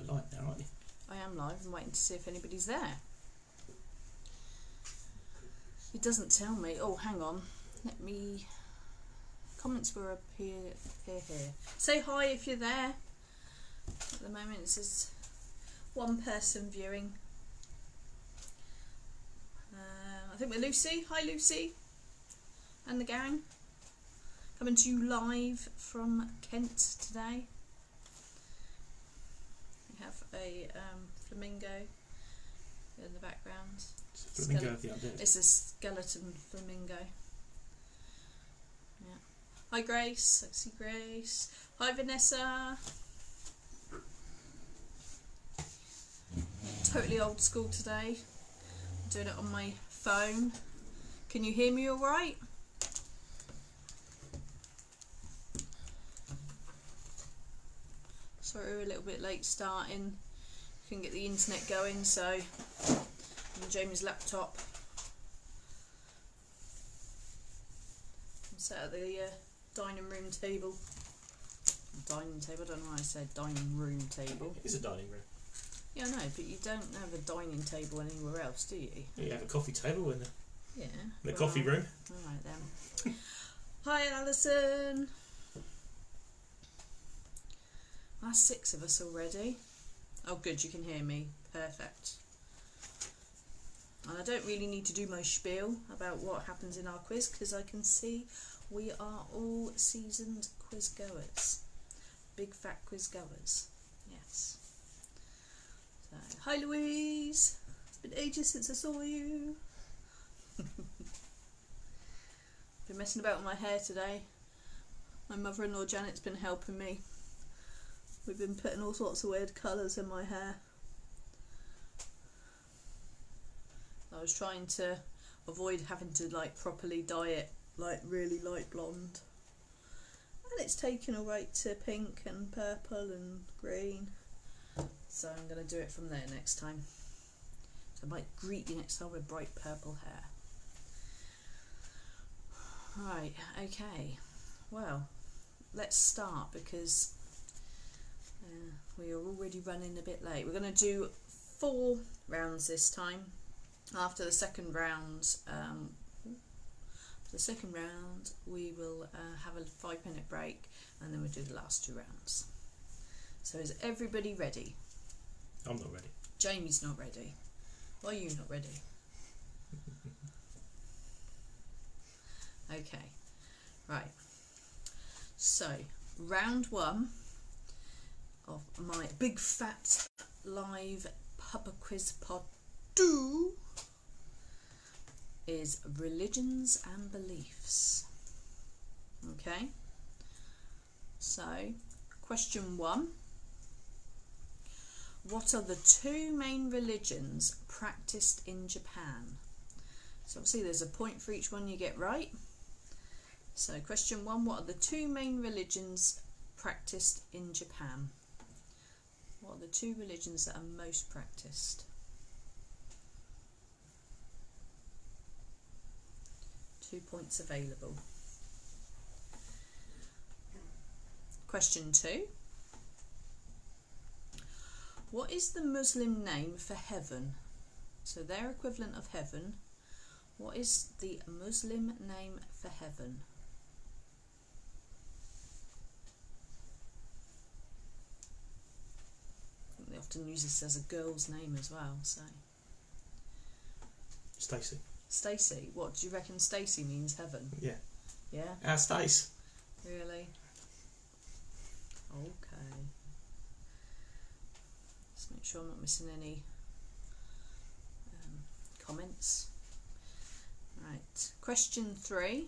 you're live now, aren't you? I am live and waiting to see if anybody's there. It doesn't tell me. Oh, hang on. Let me... Comments will appear here. Say hi if you're there. At the moment it says one person viewing. I think we're Lucy. Hi Lucy. And the gang. Coming to you live from Kent today. We have a flamingo in the background. It's a flamingo of the undead. It's a skeleton flamingo. Yeah. Hi Grace. I see Grace. Hi Vanessa. Totally old school today. I'm doing it on my phone. Can you hear me all right? Sorry, we're a little bit late starting. Couldn't get the internet going, so on Jamie's laptop. I'm sat at the dining room table. Dining table. I don't know why I said dining room table. It is a dining room. Yeah, I know, but you don't have a dining table anywhere else, do you? You have a coffee table in the coffee room. Alright then. Hi Alison. That's 6 of us already. Oh good, you can hear me. Perfect. And I don't really need to do my spiel about what happens in our quiz because I can see we are all seasoned quiz goers. Big fat quiz goers. Yes. So, hi Louise. It's been ages since I saw you. Been messing about with my hair today. My mother-in-law Janet's been helping me. We've been putting all sorts of weird colours in my hair. I was trying to avoid having to like properly dye it like really light blonde. And it's taken alright to pink and purple and green. So I'm going to do it from there next time. So I might greet you next time with bright purple hair. Right, okay. Well, let's start because we are already running a bit late. We're going to do 4 rounds this time. After the second round, we will have a 5-minute break and then we'll do the last 2 rounds. So is everybody ready? I'm not ready. Jamie's not ready. Why are you not ready? Okay, right. So, round 1 of my big fat live pub quiz pod 2 is religions and beliefs. Okay, so question 1. What are the 2 main religions practiced in Japan? So obviously there's a point for each one you get right. So question 1, what are the 2 main religions practiced in Japan? What are the 2 religions that are most practiced? 2 points available. Question 2. What is the Muslim name for heaven? So their equivalent of heaven. What is the Muslim name for heaven? They often use this as a girl's name as well, so. Stacey. Stacey? What, do you reckon Stacey means heaven? Yeah. Yeah? Stace. Really? Okay. Just make sure I'm not missing any comments. Right. Question 3.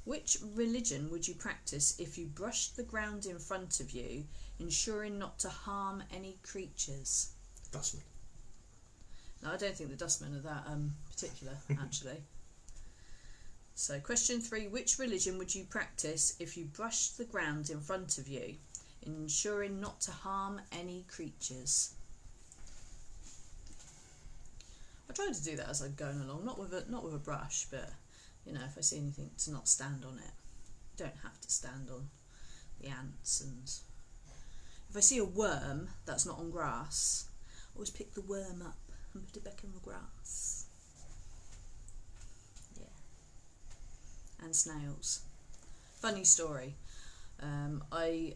Which religion would you practice if you brushed the ground in front of you, ensuring not to harm any creatures? Dustman. No, I don't think the dustmen are that particular, actually. So, question 3. Which religion would you practice if you brushed the ground in front of you, ensuring not to harm any creatures? I try to do that as I'm going along, not with a brush, but you know, if I see anything, to not stand on it. You don't have to stand on the ants and If I see a worm that's not on grass, I always pick the worm up and put it back in the grass. Yeah. And snails. Funny story. I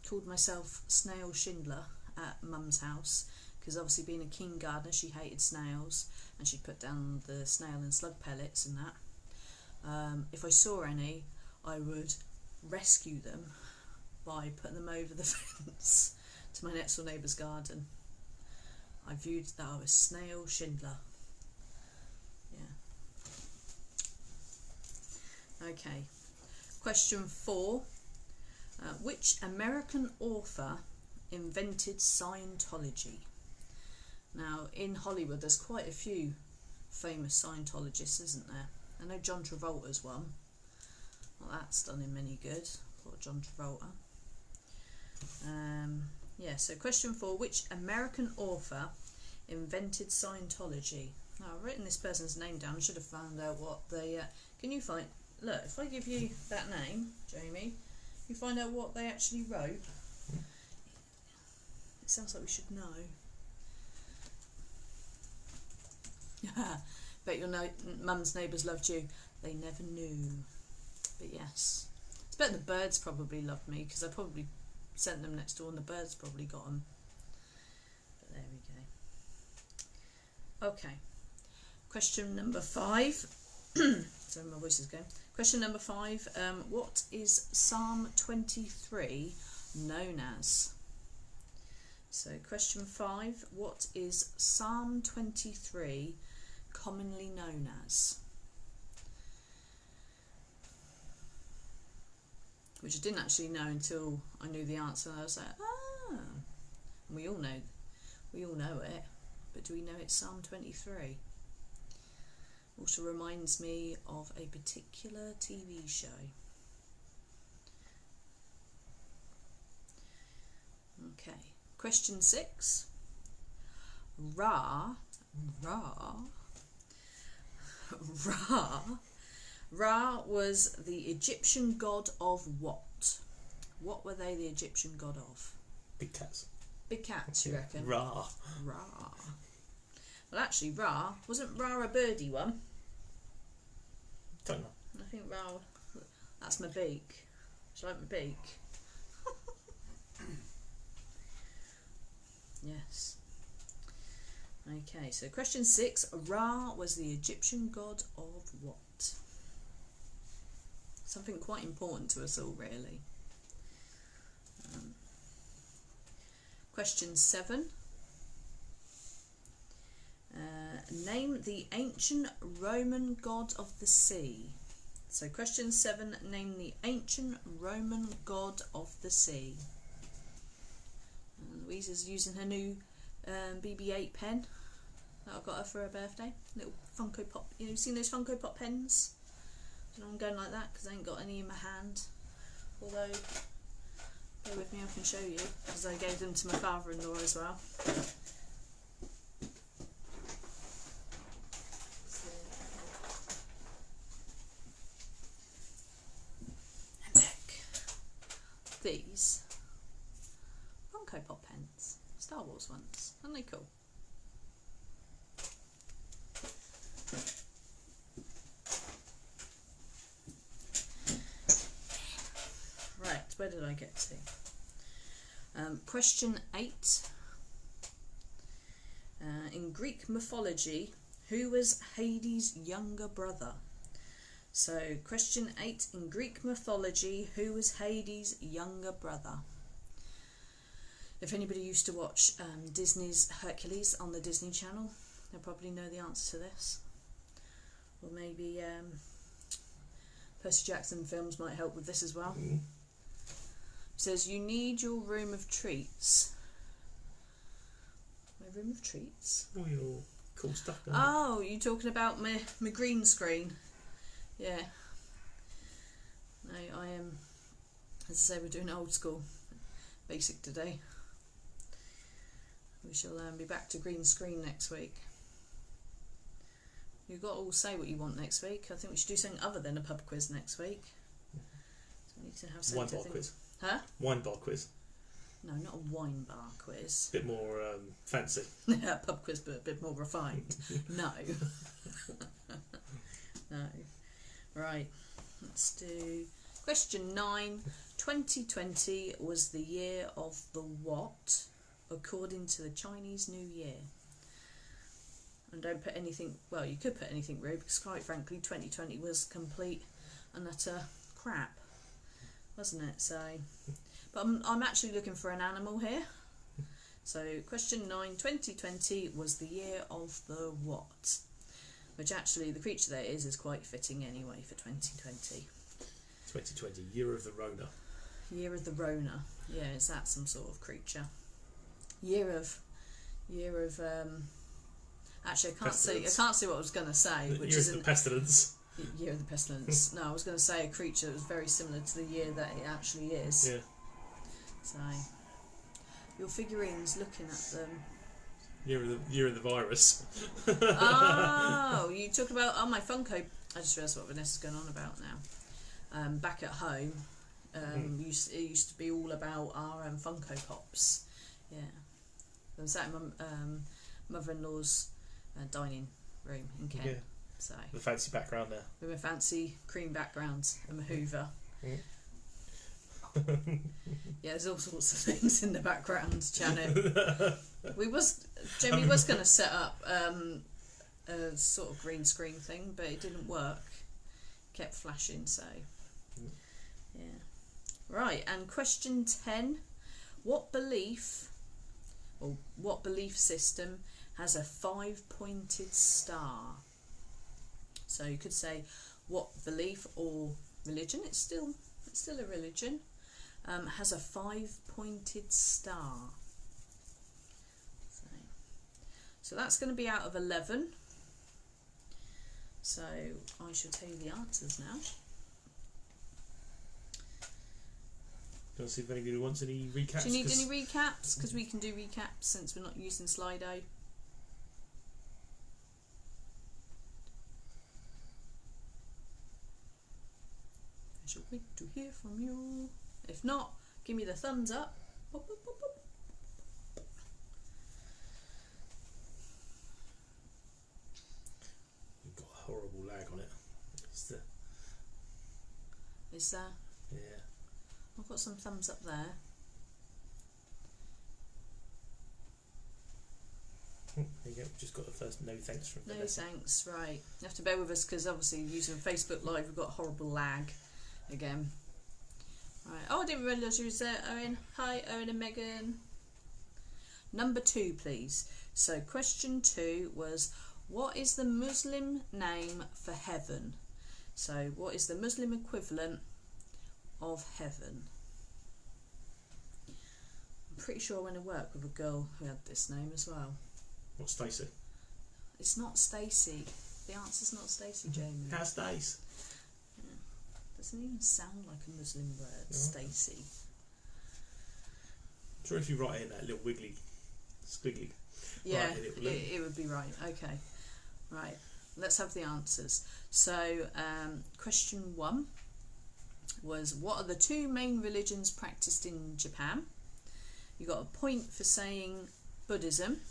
called myself Snail Schindler at Mum's house because obviously being a keen gardener she hated snails and she'd put down the snail and slug pellets and that. If I saw any I would rescue them by putting them over the fence to my next door neighbour's garden. I viewed that I was Snail Schindler. Yeah. Okay. Question 4. Which American author invented Scientology? Now, in Hollywood, there's quite a few famous Scientologists, isn't there? I know John Travolta's one. Well, that's done him any good. Poor John Travolta. Yeah, so question 4. Which American author invented Scientology? Now, I've written this person's name down. I should have found out what they... can you find... Look, if I give you that name, Jamie, you find out what they actually wrote. It sounds like we should know. Bet your mum's neighbours loved you. They never knew. But yes. It's better the birds probably loved me because I probably sent them next door and the birds probably got them. But there we go. Okay. Question number 5. Sorry, my voice is going. Question number 5. What is Psalm 23 known as? So question 5. What is Psalm 23 commonly known as? Which I didn't actually know until I knew the answer. I was like, ah. And we all know it. But do we know it's Psalm 23? Also reminds me of a particular TV show. Okay. Question 6. Ra was the Egyptian god of what? What were they the Egyptian god of? Big cats. Big cats, you reckon? Ra. Well, actually, wasn't Ra a birdie one? Don't know. I think Ra... That's my beak. Do you like my beak? Yes. Okay, so question 6. Ra was the Egyptian god of what? Something quite important to us all, really. Question 7. Name the ancient Roman god of the sea. So question 7. Name the ancient Roman god of the sea. Louise is using her new BB-8 pen that I got her for her birthday. Little Funko Pop. You know, seen those Funko Pop pens? So I'm going like that because I ain't got any in my hand. Although, bear with me, I can show you because I gave them to my father-in-law as well. And look, these Funko Pop pens, Star Wars ones, aren't they cool? Right, where did I get to? Question 8. In Greek mythology, who was Hades' younger brother? So, question 8. In Greek mythology, who was Hades' younger brother? If anybody used to watch Disney's Hercules on the Disney Channel, they'll probably know the answer to this. Or maybe Percy Jackson films might help with this as well. It says, you need your room of treats. My room of treats? All your cool stuff. Oh, you're talking about my green screen. Yeah. No, I am, as I say, we're doing old school basic today. We shall be back to green screen next week. You've got to all say what you want next week. I think we should do something other than a pub quiz next week. So we need to have something Wine bar quiz. Huh? Wine bar quiz. No, not a wine bar quiz. Bit more fancy. Yeah, pub quiz, but a bit more refined. No. No. Right, let's do question 9. 2020 was the year of the what, according to the Chinese New Year? And don't put anything, well, you could put anything rude, because quite frankly 2020 was complete and utter crap, wasn't it? So, but I'm actually looking for an animal here. So question 9, 2020 was the year of the what? Which actually the creature that is quite fitting anyway for 2020. 2020, year of the Rona. Year of the Rona. Yeah, is that some sort of creature? Year of actually I can't see what I was gonna say, which is the pestilence. Year of the pestilence. No, I was gonna say a creature that was very similar to the year that it actually is. Yeah. So your figurines, looking at them. Year of the virus. Oh, you talk about my Funko. I just realised what Vanessa's going on about now. Back at home, it used to be all about our Funko Pops. Yeah, I was at my mother-in-law's dining room in Kent. Yeah. So the fancy background there. With my fancy cream backgrounds and my Hoover. Yeah, there's all sorts of things in the background, Janet. Jamie was going to set up a sort of green screen thing, but it didn't work. Kept flashing, so yeah. Right, and question 10: what belief system has a 5-pointed star? So you could say what belief or religion, it's still a religion, has a 5-pointed star. So that's going to be out of 11. So I shall tell you the answers now. Do you want to see if anybody wants any recaps? Do you need any recaps? Because we can do recaps since we're not using Slido. I shall wait to hear from you. If not, give me the thumbs up. Boop, boop, boop, boop. You've got a horrible lag on it. Is there? Yeah. I've got some thumbs up there. There you go. Just got the first no thanks from Vanessa. No thanks, right. You have to bear with us because obviously using Facebook Live we've got horrible lag again. Right. Oh, I didn't realise you was there, Owen. Hi, Owen and Megan. Number 2, please. So question 2 was, what is the Muslim name for heaven? So what is the Muslim equivalent of heaven? I'm pretty sure I went to work with a girl who had this name as well. What's Stacey? It's not Stacey. The answer's not Stacey, Jamie. How's Stace? Yeah. Doesn't even sound like a Muslim word, Stacey. I'm sure if you write in that little wiggly, squiggly, yeah, right, it would be right. Okay, right. Let's have the answers. So, question 1 was, what are the 2 main religions practiced in Japan? You got a point for saying Buddhism,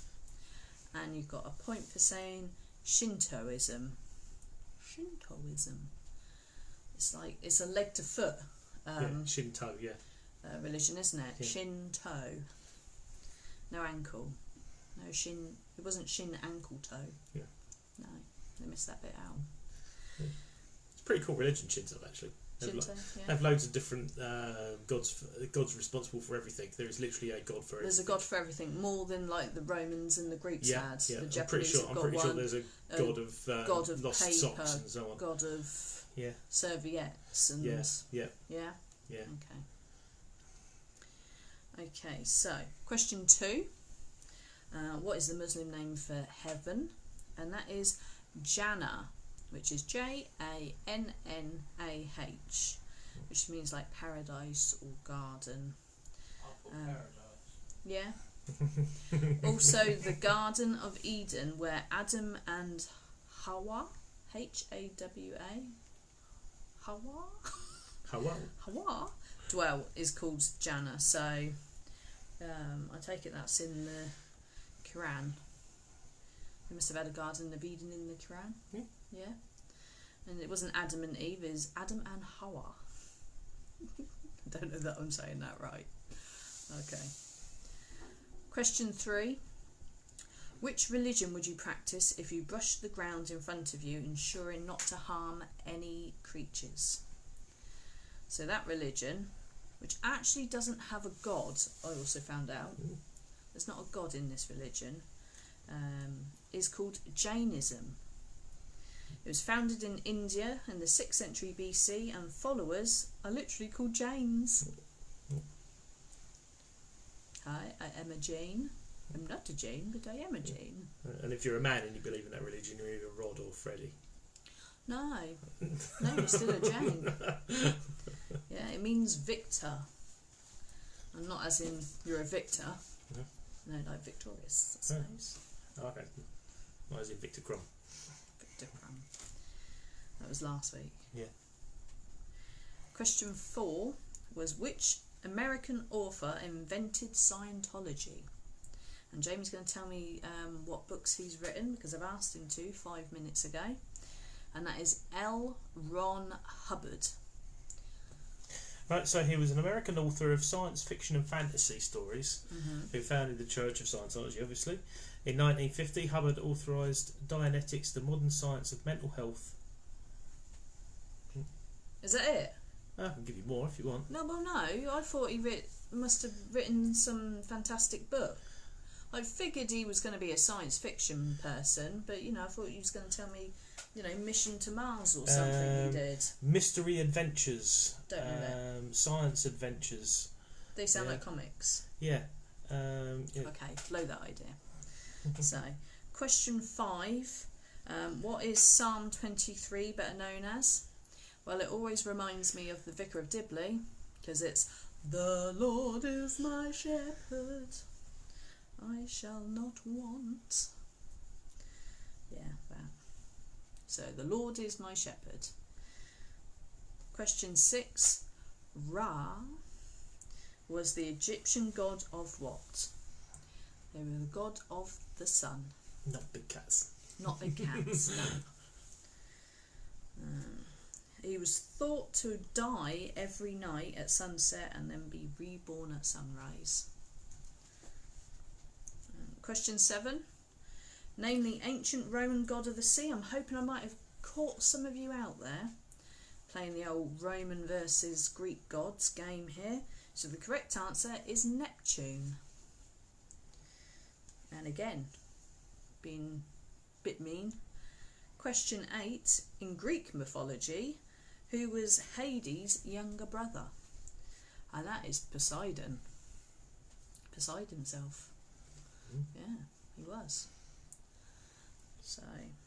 and you've got a point for saying Shintoism. Shintoism. It's like, it's a leg to foot Shinto, yeah. Religion, isn't it? Yeah. Shinto. No ankle. No shin. It wasn't shin ankle toe. Yeah. No, they missed that bit out. Yeah. It's a pretty cool religion, Shinto, actually. Shinto, They have loads of different gods. Gods responsible for everything. There is literally a god for everything. There's a god for everything, more than like the Romans and the Greeks had. Yeah, The I'm Japanese pretty have got sure there's a god of lost paper, socks and so on. God of serviettes and yeah. Okay, so question 2. What is the Muslim name for heaven? And that is Jannah, which is Jannah, which means like paradise or garden. Yeah. Also, the Garden of Eden, where Adam and Hawa, Hawa, Hawa, Hello. Hawa dwell, is called Jannah. So I take it that's in the Quran. They must have had a Garden of Eden in the Quran. Yeah. And it wasn't Adam and Eve, it's Adam and Hawa. I don't know that I'm saying that right. Okay. Question 3. Which religion would you practice if you brushed the ground in front of you, ensuring not to harm any creatures? So that religion, which actually doesn't have a god, I also found out. There's not a god in this religion. Is called Jainism. It was founded in India in the 6th century BC, and followers are literally called Jains. Hi, I am a Jain. I'm not a Jain, but I am a Jain. And if you're a man and you believe in that religion, you're either Rod or Freddie. No, you're still a Jain. Yeah, it means victor. And not as in you're a victor. No, like victorious, I suppose. Oh, okay. Not as in Victor Crumb. Victor Crumb. That was last week. Yeah. Question 4 was, which American author invented Scientology? And Jamie's going to tell me what books he's written, because I've asked him to 5 minutes ago. And that is L. Ron Hubbard. Right, so he was an American author of science fiction and fantasy stories, who founded the Church of Scientology, obviously. In 1950, Hubbard authorised Dianetics, the modern science of mental health. Is that it? I can give you more if you want. No, well, no. I thought he must have written some fantastic book. I figured he was going to be a science fiction person, but, I thought he was going to tell me, Mission to Mars or something he did. Mystery Adventures. Don't know that. Science Adventures. They sound like comics. Yeah. Okay, blow that idea. So, question 5. What is Psalm 23 better known as? Well, it always reminds me of the Vicar of Dibley, because it's, the Lord is my shepherd, I shall not want. Yeah, that. So, the Lord is my shepherd. Question 6. Ra was the Egyptian god of what? They were the god of the sun. Not big cats. Not big cats, no. He was thought to die every night at sunset and then be reborn at sunrise. Question 7. Name the ancient Roman god of the sea. I'm hoping I might have caught some of you out there playing the old Roman versus Greek gods game here. So the correct answer is Neptune. And again, being a bit mean. Question 8. In Greek mythology, who was Hades' younger brother? And that is Poseidon. Poseidon himself. Yeah, he was. So,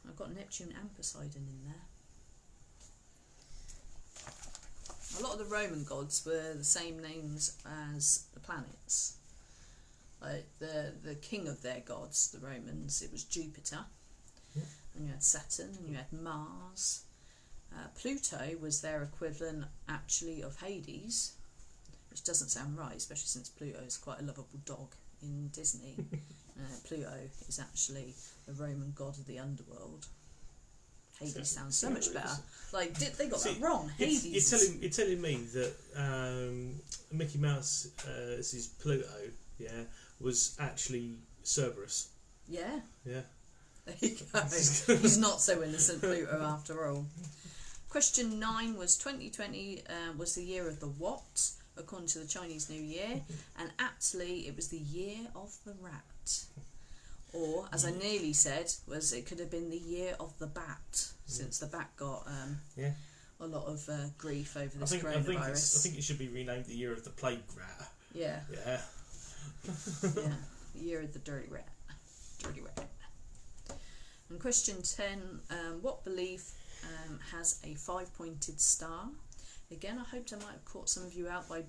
I've got Neptune and Poseidon in there. A lot of the Roman gods were the same names as the planets. Like the king of their gods, the Romans, it was Jupiter. Yeah. And you had Saturn, and you had Mars. Pluto was their equivalent, actually, of Hades, which doesn't sound right, especially since Pluto is quite a lovable dog in Disney. Pluto is actually the Roman god of the underworld. Hades sounds so much better. Like, they got that wrong. Hades. You're telling me that Mickey Mouse, this is Pluto, was actually Cerberus. Yeah. Yeah. There you go. He's not so innocent, Pluto, after all. Question 9 was 2020 was the year of the what, according to the Chinese New Year, and aptly it was the year of the rat. Or, as I nearly said, it could have been the year of the bat, since the bat got a lot of grief over this coronavirus. I think it should be renamed the year of the plague rat. Yeah. Yeah. Yeah. The year of the dirty rat. Dirty rat. And question 10, what belief has a 5-pointed star? Again, I hoped I might have caught some of you out by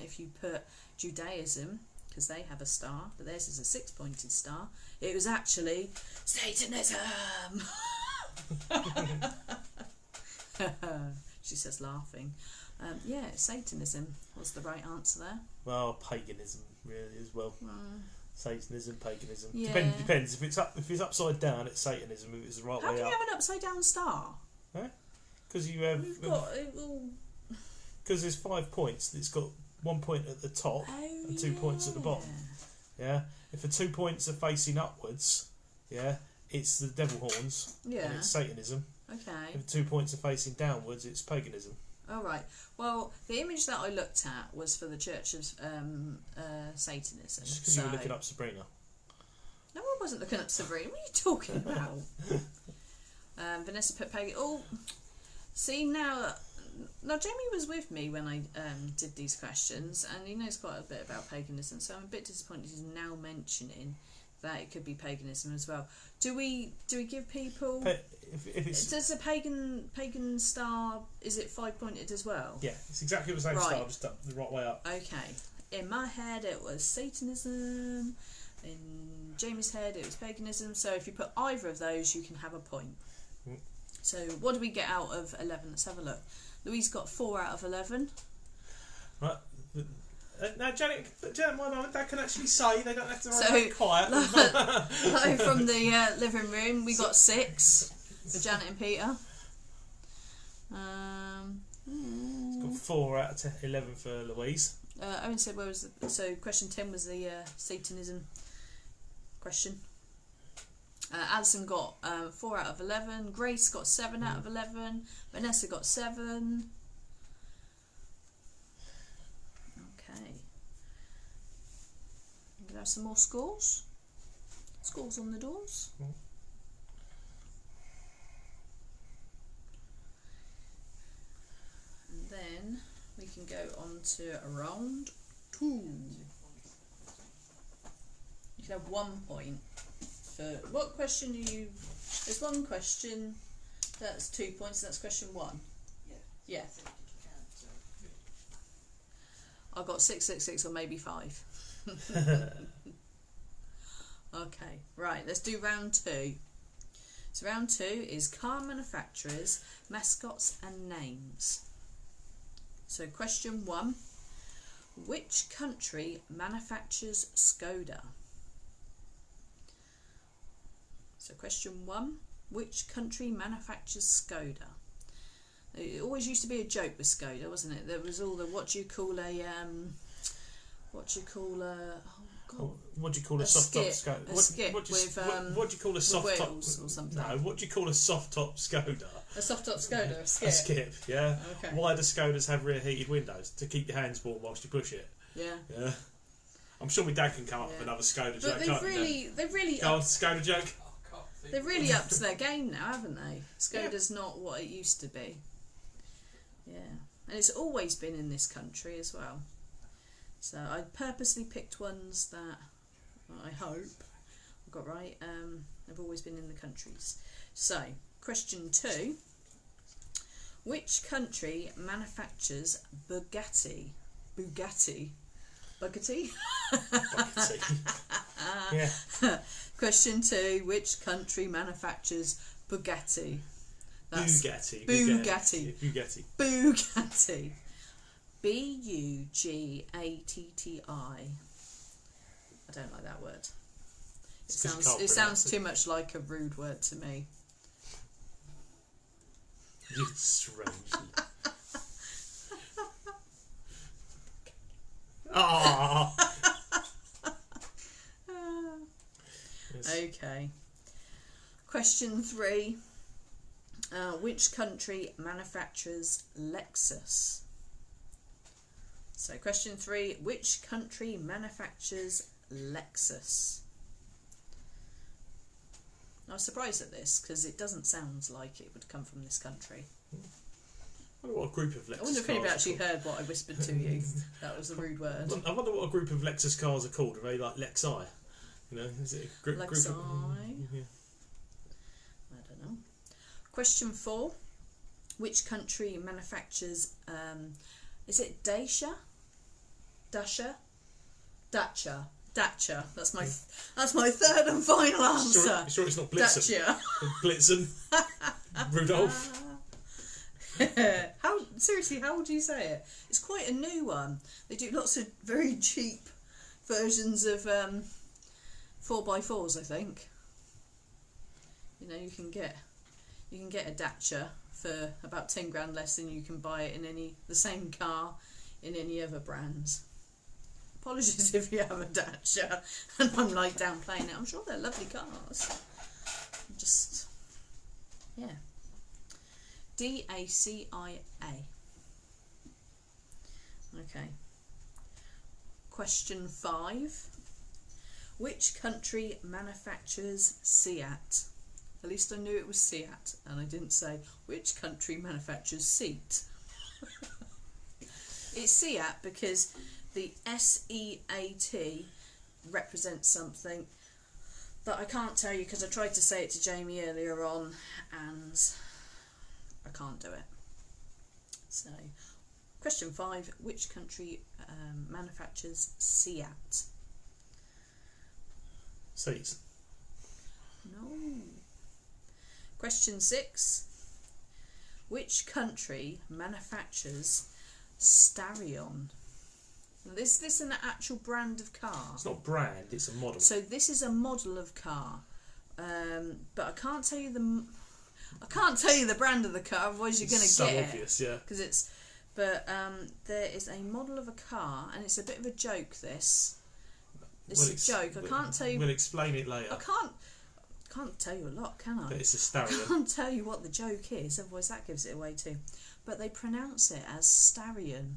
if you put Judaism, because they have a star, but theirs is a 6-pointed star. It was actually Satanism! She says, laughing. Yeah, Satanism was the right answer there. Well, paganism, really as well. Satanism, paganism. Yeah. Depends. If it's upside down, it's Satanism. If it's the right How way can up, you have an upside down star? because you have We've got it all. because there's 5 points. It's got 1 point at the top and 2 points at the bottom. Yeah. If the 2 points are facing upwards, it's the devil horns. Yeah. And it's Satanism. Okay. If the 2 points are facing downwards, it's paganism. All right. Well, the image that I looked at was for the Church of Satanism. Just because you were looking up Sabrina. No, I wasn't looking up Sabrina. What are you talking about? Vanessa put pagan. Oh, see now. Now Jamie was with me when I did these questions, and he knows quite a bit about paganism. So I'm a bit disappointed he's now mentioning that it could be paganism as well. Do we give people? If it's Does a pagan star, is it 5-pointed as well? yeah, it's exactly the same Right. style, just up the right way up. Okay. In my head it was Satanism. In Jamie's head it was paganism. So if you put either of those, you can have a point. So what do we get out of 11? Let's have a look. Louise got 4 out of 11. Right. Now, Janet, my mum and dad can actually say, they don't have to So, remain quiet. Live from the living room, we got 6 for Janet and Peter. It's got 4 out of 11 for Louise. Owen said, where was the, so question 10 was the Satanism question. Alison got 4 out of 11. Grace got 7 out of 11. Vanessa got 7. Okay. We have some more scores. Scores on the doors. And then we can go on to round 2. You can have 1 point. What question do you? There's one question that's 2 points. That's question 1. Yeah. I got 6, 6, 6, or maybe 5. Okay, right. Let's do round 2. So round 2 is car manufacturers, mascots, and names. So question 1: which country manufactures Skoda? So question 1, which country manufactures Skoda? It always used to be a joke with Skoda, wasn't it? There was all the what do you call a soft top Skoda? A skip with what do you call a soft top or something? No, what do you call a soft top Skoda? A soft top Skoda, a skip. A skip, yeah. Okay. Why do Skodas have rear heated windows? To keep your hands warm whilst you push it. Yeah. Yeah. I'm sure my dad can come up with another Skoda joke. But they've really go on, Skoda joke. They've really upped their game now, haven't they? Skoda's not what it used to be. Yeah. And it's always been in this country as well. So I purposely picked ones that I hope I got right. They've always been in the countries. So, question 2. Which country manufactures Bugatti? Bugatti? Bugatti? Yeah. Question 2. Which country manufactures Bugatti? Bugatti. Bugatti. Bugatti. Bugatti. Buggatti. I don't like that word. It sounds too much like a rude word to me. You're strange. Ah. Yes. Okay. Question 3. Which country manufactures Lexus? So question 3. Which country manufactures Lexus? I was surprised at this because it doesn't sound like it would come from this country. I wonder what a group of Lexus I wonder if anybody cars actually are called. heard what I whispered to you. That was a rude word. I wonder what a group of Lexus cars are called. Are they like Lexi? You know, is it a group of... Lexi. Yeah. I don't know. Question 4. Which country manufactures, is it Dacia? Dacia? Dacia. Dacia. That's my third and final answer. Sure it's not Blitzen? Dacia. Blitzen. Rudolph. Seriously, how would you say it? It's quite a new one. They do lots of very cheap versions of 4x4s, I think. You know, you can get a Dacia for about 10 grand less than you can buy it in the same car in any other brands. Apologies if you have a Dacia and I'm like downplaying it. I'm sure they're lovely cars. Just, yeah. DACIA. Okay. Question 5. Which country manufactures Seat? At least I knew it was Seat, and I didn't say which country manufactures seat. It's Seat because the SEAT represents something that I can't tell you because I tried to say it to Jamie earlier on and I can't do it. So, question 5, which country manufactures Seat? Seats. No. Question 6, which country manufactures Starion? Now, this is an actual brand of car. It's not brand, it's a model. So this is a model of car, but I can't tell you the brand of the car. Otherwise, you're going to get obvious, it. yeah. Because it's, but there is a model of a car, and it's a bit of a joke. It's a joke. I can't tell you. We'll explain it later. I can't tell you a lot, can I? But it's a I Starion. can't tell you what the joke is. Otherwise, that gives it away too. But they pronounce it as Starion.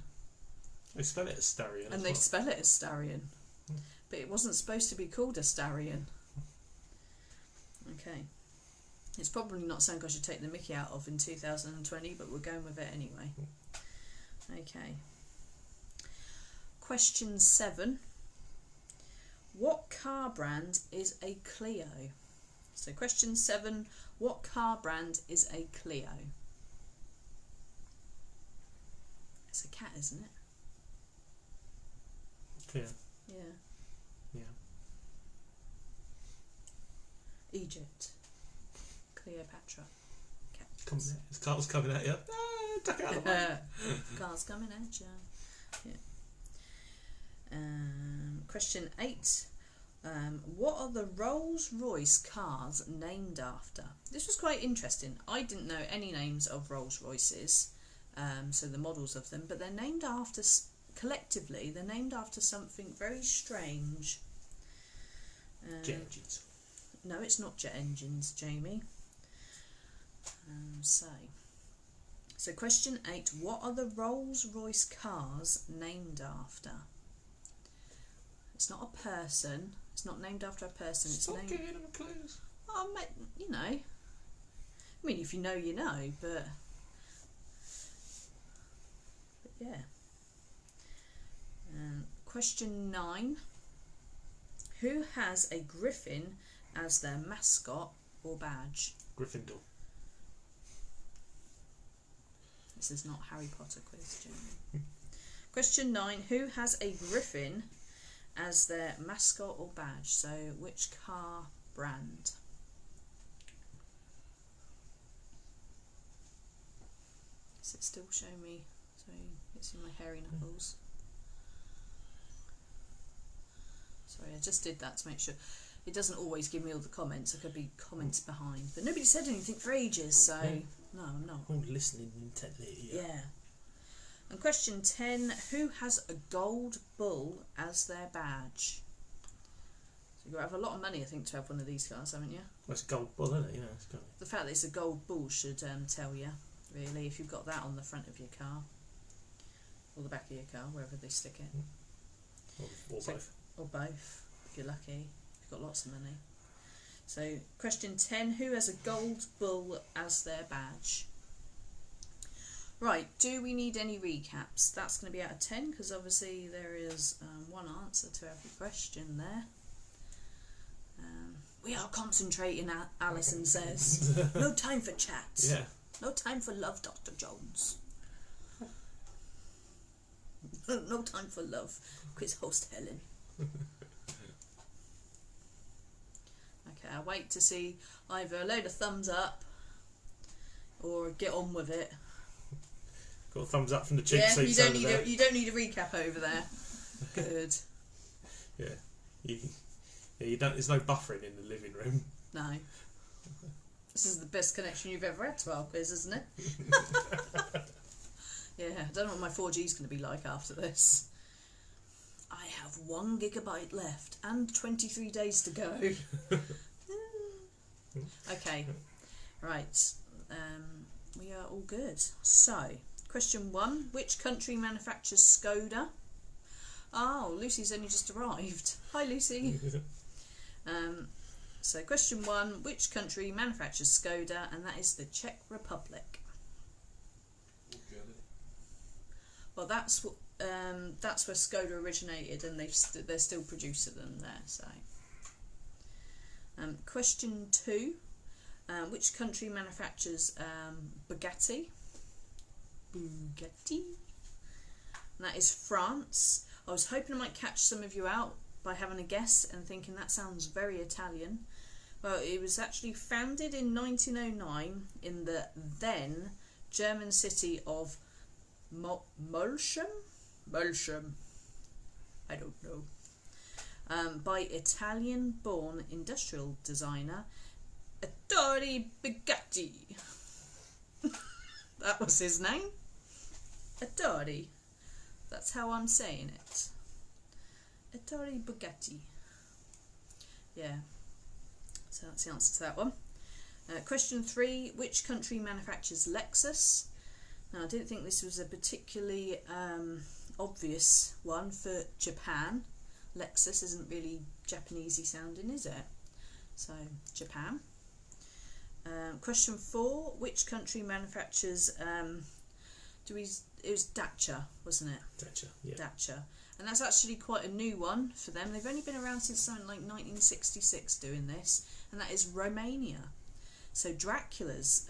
They spell it as Starion. And they spell it as Starion. But it wasn't supposed to be called a Starion. Okay. It's probably not something I should take the mickey out of in 2020, but we're going with it anyway. Okay. Question 7. What car brand is a Clio? So question 7. What car brand is a Clio? It's a cat, isn't it? Clear. Yeah. Yeah. Egypt. Cleopatra. Cat. Come there. His car's coming at you. Ah, duck out of the way. Car's coming at you. Yeah. Question 8. What are the Rolls-Royce cars named after? This was quite interesting. I didn't know any names of Rolls-Royces, so the models of them, but they're named after, collectively, they're named after something very strange. Jet engines. No, it's not jet engines, Jamie. So question 8. What are the Rolls-Royce cars named after? It's not a person. It's not named after a person. Stop it's giving them clues. Oh, mate, you know. I mean, if you know, you know, but yeah. Question 9. Who has a griffin as their mascot or badge? Gryffindor. This is not Harry Potter quiz, Jamie. Question 9. Who has a griffin as their mascot or badge? So, which car brand? Does it still show me? So, it's in my hairy knuckles. Sorry, I just did that to make sure. It doesn't always give me all the comments. There could be comments behind. But nobody said anything for ages, so no, I'm not. All listening intently. Yeah. And question 10. Who has a gold bull as their badge? So you've got to have a lot of money, I think, to have one of these cars, haven't you? Well, it's a gold bull, isn't it? You know, it's got The fact that it's a gold bull should tell you, really, if you've got that on the front of your car. Or the back of your car, wherever they stick it. or both. Or both, if you're lucky. If you've got lots of money. So, question 10. Who has a gold bull as their badge? Right, do we need any recaps? That's going to be out of 10 because obviously there is one answer to every question there. We are concentrating, Alison says. No time for chat. Yeah. No time for love, Dr. Jones. No time for love. Quiz host Helen. Okay, I'll wait to see either a load of thumbs up or get on with it. Got a thumbs up from the cheap Yeah, seats over there. you don't need a recap over there. Good. Yeah. You don't. There's no buffering in the living room. No. This is the best connection you've ever had to our quiz, isn't it? Yeah, I don't know what my 4G is going to be like after this. I have 1 gigabyte left and 23 days to go. Okay, right. We are all good. So, question 1. Which country manufactures Skoda? Oh, Lucy's only just arrived. Hi, Lucy. So, question 1. Which country manufactures Skoda? And that is the Czech Republic. Well, that's where Skoda originated, and they're still producing them there. So, question 2: which country manufactures Bugatti? Bugatti, and that is France. I was hoping I might catch some of you out by having a guess and thinking that sounds very Italian. Well, it was actually founded in 1909 in the then German city of Molsheim, I don't know, by Italian-born industrial designer Ettore Bugatti. That was his name, Ettore. That's how I'm saying it. Ettore Bugatti. Yeah. So that's the answer to that one. Question 3: which country manufactures Lexus? Now, I didn't think this was a particularly obvious one for Japan. Lexus isn't really Japanesey sounding, is it? So, Japan. Question 4: which country manufactures? It was Dacia, wasn't it? Dacia, yeah. Dacia, and that's actually quite a new one for them. They've only been around since something like 1966 doing this, and that is Romania. So Dracula's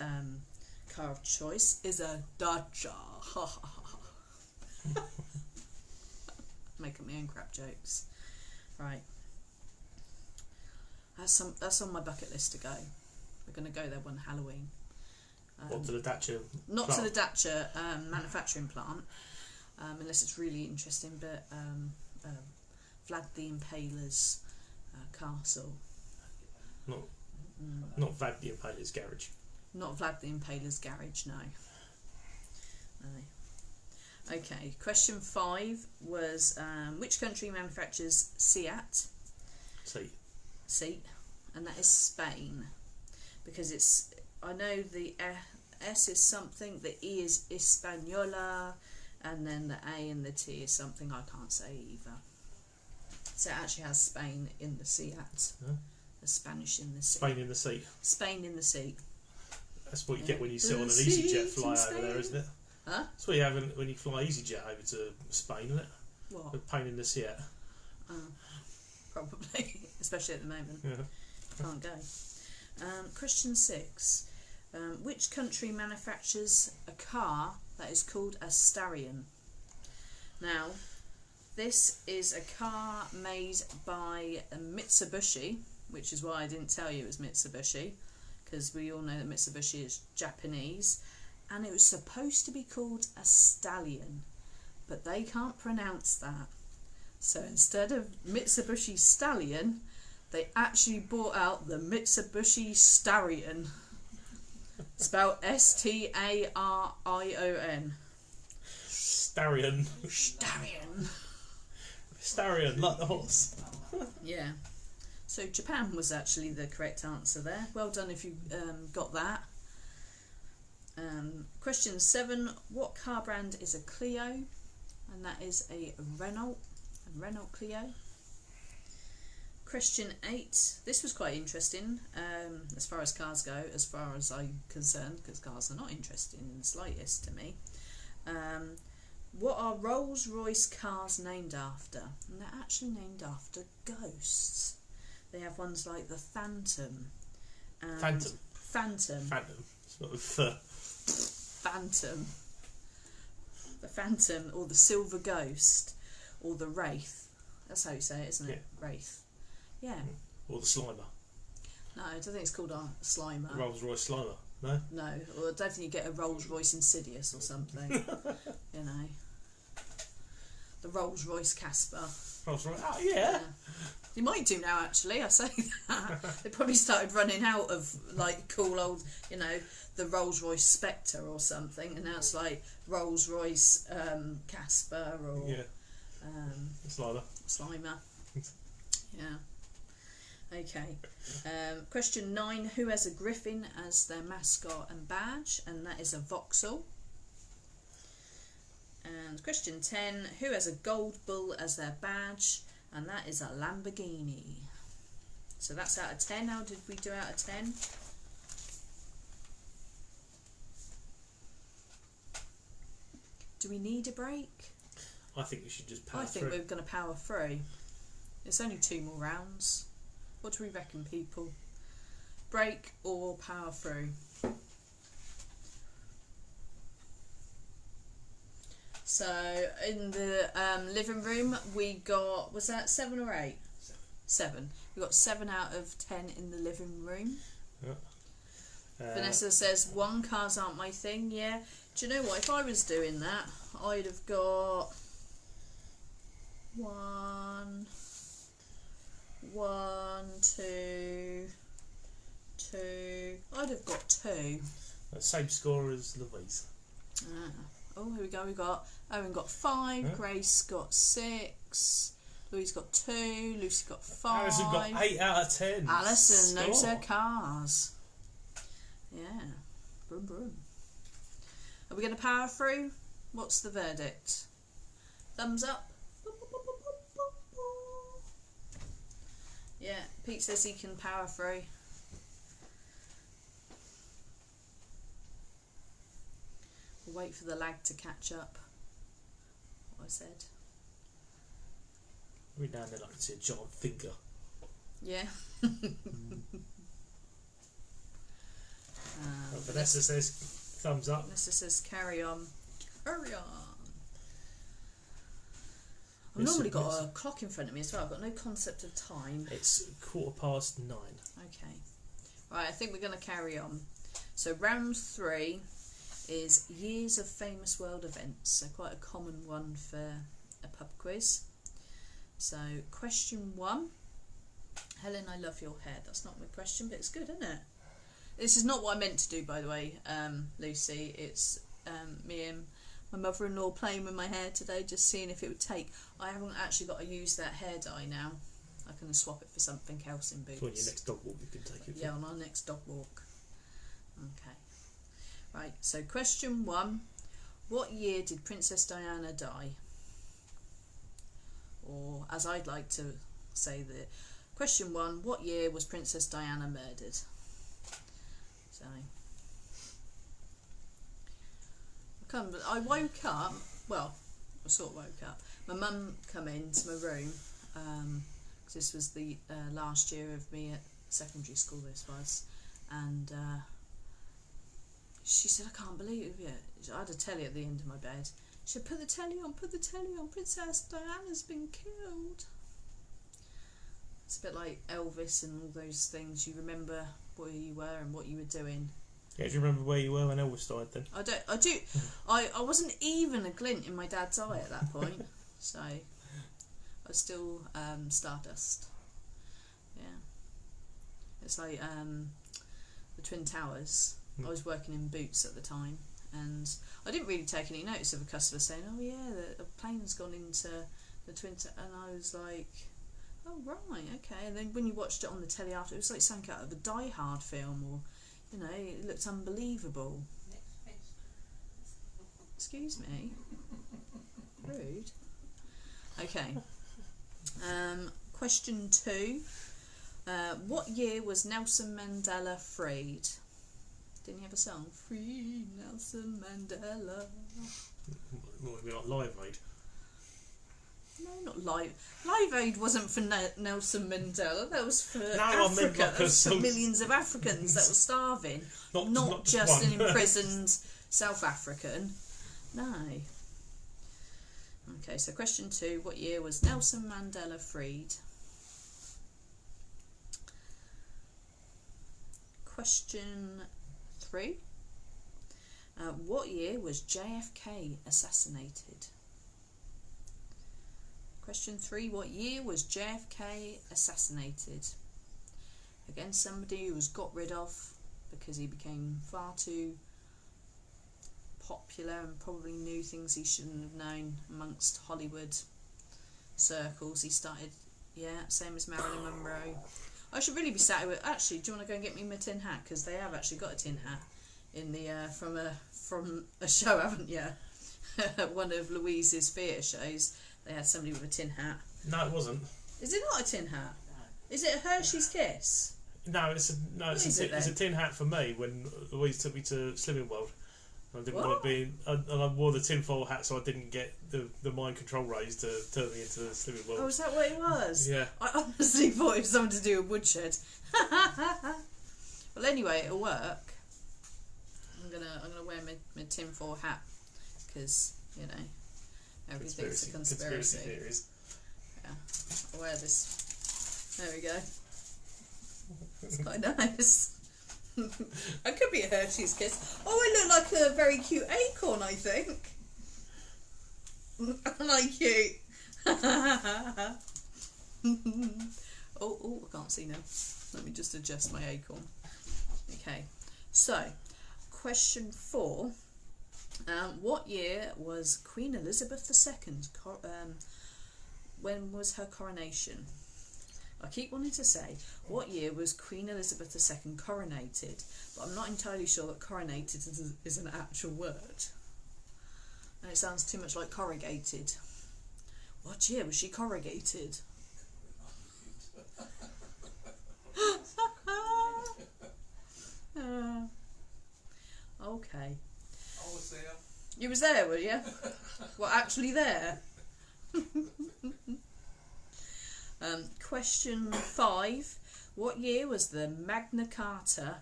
car of choice is a Dacia. Making my own crap jokes. Right. That's on my bucket list to go. We're going to go there one Halloween. What, to the Dacia Not plant? to the Dacia manufacturing plant, unless it's really interesting, but Vlad the Impaler's castle. Not Vlad the Impaler's garage. Not Vlad the Impaler's garage, no. Okay, question 5 was which country manufactures Seat? Seat, and that is Spain, because it's, I know the S is something, the E is Hispaniola, and then the A and the T is something I can't say either. So it actually has Spain in the Seat. Huh? The Spanish in the seat. Spain in the seat. Spain in the seat. That's what you get when you sit on an EasyJet fly over there, isn't it? Huh? That's what you have when you fly EasyJet over to Spain, isn't it? What? A pain in the seat. Probably, especially at the moment. Yeah. Can't go. Question 6. Which country manufactures a car that is called a Starion? Now, this is a car made by Mitsubishi, which is why I didn't tell you it was Mitsubishi, because we all know that Mitsubishi is Japanese, and it was supposed to be called a Stallion, but they can't pronounce that. So instead of Mitsubishi Stallion, they actually brought out the Mitsubishi Starion. Spelled Starion. Starion. Starion. Starion, like the horse. Yeah. So Japan was actually the correct answer there. Well done if you got that. Question 7. What car brand is a Clio? And that is a Renault Clio. Question 8. This was quite interesting as far as cars go, as far as I'm concerned, because cars are not interesting in the slightest to me. What are Rolls-Royce cars named after? And they're actually named after ghosts. They have ones like the Phantom. Phantom. It's not the Phantom. The Phantom, or the Silver Ghost, or the Wraith. That's how you say it, isn't it? Yeah. Wraith. Yeah. Or the Slimer. No, I don't think it's called a Slimer. The Rolls-Royce Slimer. No? No, or I don't think you get a Rolls-Royce Insidious or something. You know. The Rolls-Royce Casper. Rolls-Royce. Oh, yeah. You might do now, actually. I say that. They probably started running out of like cool old, you know, the Rolls-Royce Spectre or something, and now it's like Rolls-Royce Casper or Slimer. Yeah. Okay. Question 9. Who has a griffin as their mascot and badge? And that is a Vauxhall. And question 10. Who has a gold bull as their badge? And that is a Lamborghini. So that's out of 10. How did we do out of 10? Do we need a break? I think we should just power I think through. we're going to power through. It's only 2 more rounds. What do we reckon, people? Break or power through? So in the living room we got, was that 7 or 8? 7. We got 7 out of 10 in the living room. Yeah. Vanessa says 1 cars aren't my thing. Yeah. Do you know what? If I was doing that, I'd have got 1, 2, 2. I'd have got 2. Same score as Louise. Oh, here we go. We got Owen got 5. Yeah. Grace got 6. Louise got 2. Lucy got 5. Alison got 8 out of 10. Alison knows her cars. Yeah. Broom broom. Are we going to power through? What's the verdict? Thumbs up. Yeah, Pete says he can power through. We'll wait for the lag to catch up. What I said. Every now and then I can see a giant finger. Yeah. Vanessa says thumbs up. Vanessa says carry on. Carry on. I've Yes, normally got yes. a clock in front of me as well. I've got no concept of time. It's 9:15. Okay. Right, I think we're going to carry on. So round 3 is years of famous world events. So quite a common one for a pub quiz. So question 1. Helen, I love your hair. That's not my question, but it's good, isn't it? This is not what I meant to do, by the way, Lucy. It's me and my mother-in-law playing with my hair today, just seeing if it would take. I haven't actually got to use that hair dye now. I can swap it for something else in Boots. So on your next dog walk you can take it. Yeah, on our next dog walk. Okay. Right, so question 1. What year did Princess Diana die? Or, as I'd like to say, the question 1, what year was Princess Diana murdered? So, I woke up, well, I sort of woke up. My mum come into my room, because this was the last year of me at secondary school, this was, and she said, I can't believe it. I had a telly at the end of my bed. She said, put the telly on, Princess Diana's been killed. It's a bit like Elvis and all those things. You remember where you were and what you were doing. Yeah, do you remember where you were when Elvis died then? I do. I wasn't even a glint in my dad's eye at that point. So, I was still Stardust. Yeah. It's like the Twin Towers. I was working in Boots at the time, and I didn't really take any notice of a customer saying, oh yeah, the plane's gone into the Twin Towers, and I was like, oh right, okay. And then when you watched it on the telly after, it was like something out of a Die Hard film, or, you know, it looked unbelievable. Excuse me. Rude. Okay. Question 2. What year was Nelson Mandela freed? Didn't he have a song? Free Nelson Mandela. What, we got Live Aid? No, not Live. Live Aid wasn't for Nelson Mandela. That was for I Africa. meant like That was for song. millions of Africans that were starving. Not just an imprisoned South African. No. Okay, so question 2. What year was Nelson Mandela freed? Question 3. What year was JFK assassinated? Question 3. What year was JFK assassinated? Again, somebody who was got rid of because he became far too popular and probably knew things he shouldn't have known amongst Hollywood circles. He started, same as Marilyn Monroe. I should really be sat with. Actually, do you want to go and get me my tin hat? Because they have actually got a tin hat in the from a show, haven't you? One of Louise's theatre shows. They had somebody with a tin hat. No, it wasn't. Is it not a tin hat? Is it a Hershey's Kiss? No, it's a tin hat for me when Louise took me to Slimming World. I didn't want to be, and I wore the tinfoil hat so I didn't get the mind control rays to turn me into the Slimming World. Oh, is that what it was? Yeah. I honestly thought it was something to do with woodshed. Well, anyway, it'll work. I'm gonna wear my tinfoil hat because everything's a conspiracy. Theories. Yeah, I'll wear this. There we go. It's quite nice. I could be a Hershey's Kiss. Oh, I look like a very cute acorn, I think. Like cute. Oh, I can't see now. Let me just adjust my acorn. Okay, so question 4. What year was Queen Elizabeth II? When was her coronation? I keep wanting to say, what year was Queen Elizabeth II coronated? But I'm not entirely sure that coronated is an actual word. And it sounds too much like corrugated. What year was she corrugated? Okay. I was there. You was there, were you? Well, actually there. Question 5. What year was the Magna Carta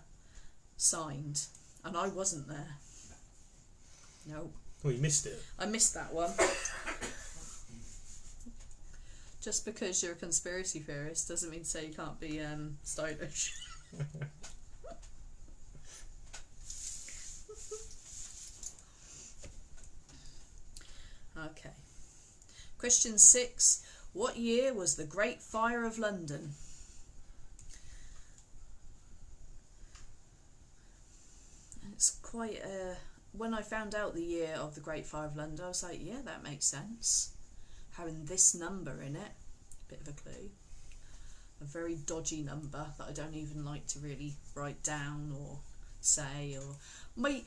signed? And I wasn't there. No. Well, you missed it. I missed that one. Just because you're a conspiracy theorist doesn't mean to say you can't be stylish. Okay. Question 6. What year was the Great Fire of London? It's quite a... When I found out the year of the Great Fire of London, I was like, yeah, that makes sense. Having this number in it, bit of a clue. A very dodgy number that I don't even like to really write down or say. Or my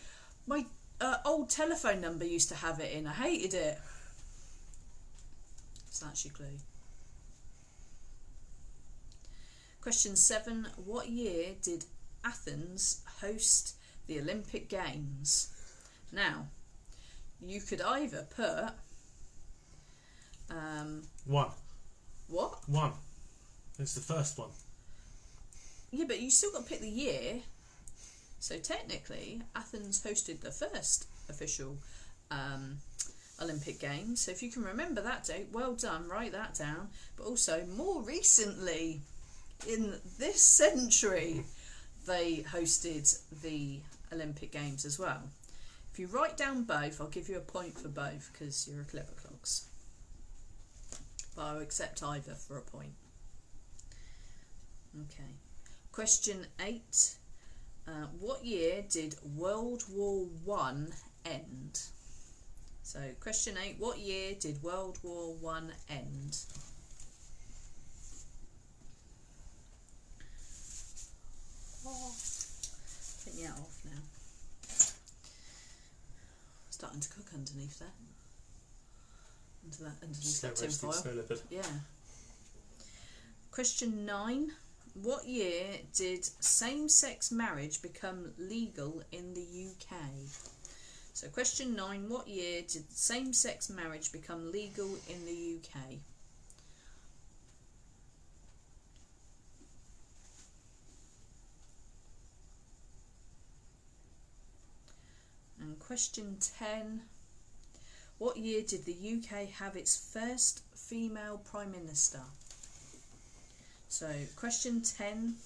old telephone number used to have it in. I hated it. So that's your clue. Question 7. What year did Athens host the Olympic Games? Now, you could either put... 1. What? 1. It's the first one. Yeah, but you still got to pick the year. So technically, Athens hosted the first official Olympic Games. So if you can remember that date, well done, write that down. But also, more recently, in this century, they hosted the Olympic Games as well. If you write down both, I'll give you a point for both because you're a clever clogs. But I'll accept either for a point. Okay. Question 8. What year did World War I end? So, question 8. What year did World War I end? Take me out off now. Starting to cook underneath there. Underneath that tin foil. Yeah. Question 9. What year did same-sex marriage become legal in the UK? So question 9. What year did same-sex marriage become legal in the UK? And question 10. What year did the UK have its first female Prime Minister? So, question 10.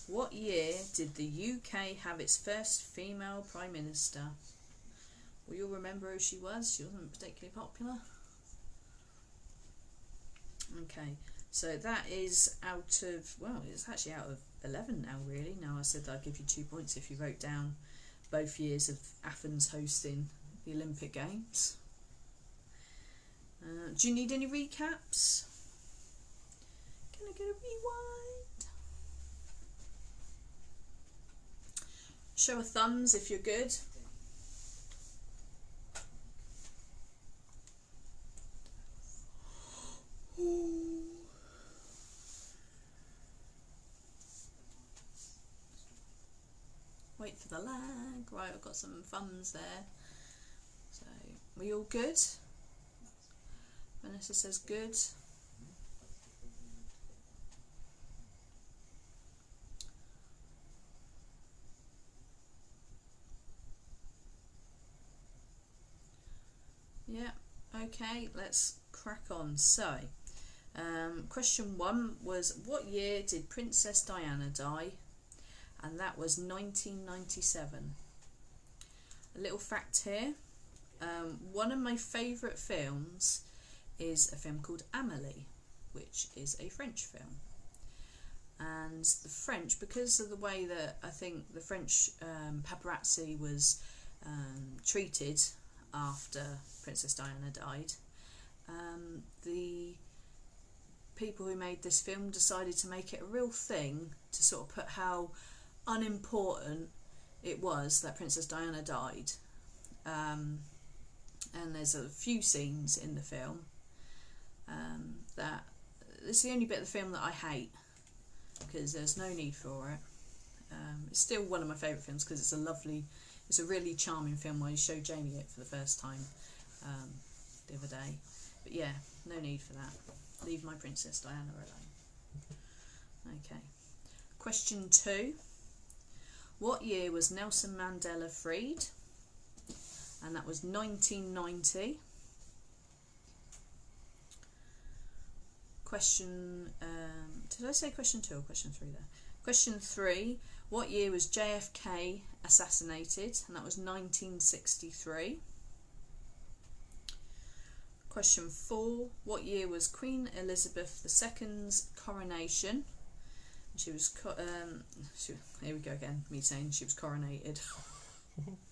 What year did the UK have its first female Prime Minister? Well, you'll remember who she was. She wasn't particularly popular. Okay, so that is out of, well, it's actually out of 11 now, really. Now I said I'd give you 2 points if you wrote down both years of Athens hosting the Olympic Games. Do you need any recaps? Can I get a rewind? Show of thumbs if you're good. Wait for the lag. Right, I've got some thumbs there. So, we all good? Vanessa says good. Yeah, okay, let's crack on. So, question 1 was, what year did Princess Diana die? And that was 1997. A little fact here, one of my favourite films is a film called Amélie, which is a French film. And the French, because of the way that I think the French paparazzi was treated after Princess Diana died, the people who made this film decided to make it a real thing to sort of put how unimportant it was that Princess Diana died. And there's a few scenes in the film that it's the only bit of the film that I hate, because there's no need for it. It's still one of my favourite films because it's a really charming film. I showed Jamie it for the first time the other day. But yeah, no need for that. Leave my Princess Diana alone. Okay. Question 2. What year was Nelson Mandela freed? And that was 1990. Question, did I say question 2 or question 3 there? Question 3, what year was JFK assassinated? And that was 1963. Question 4, what year was Queen Elizabeth II's coronation? She was, here we go again, me saying she was coronated.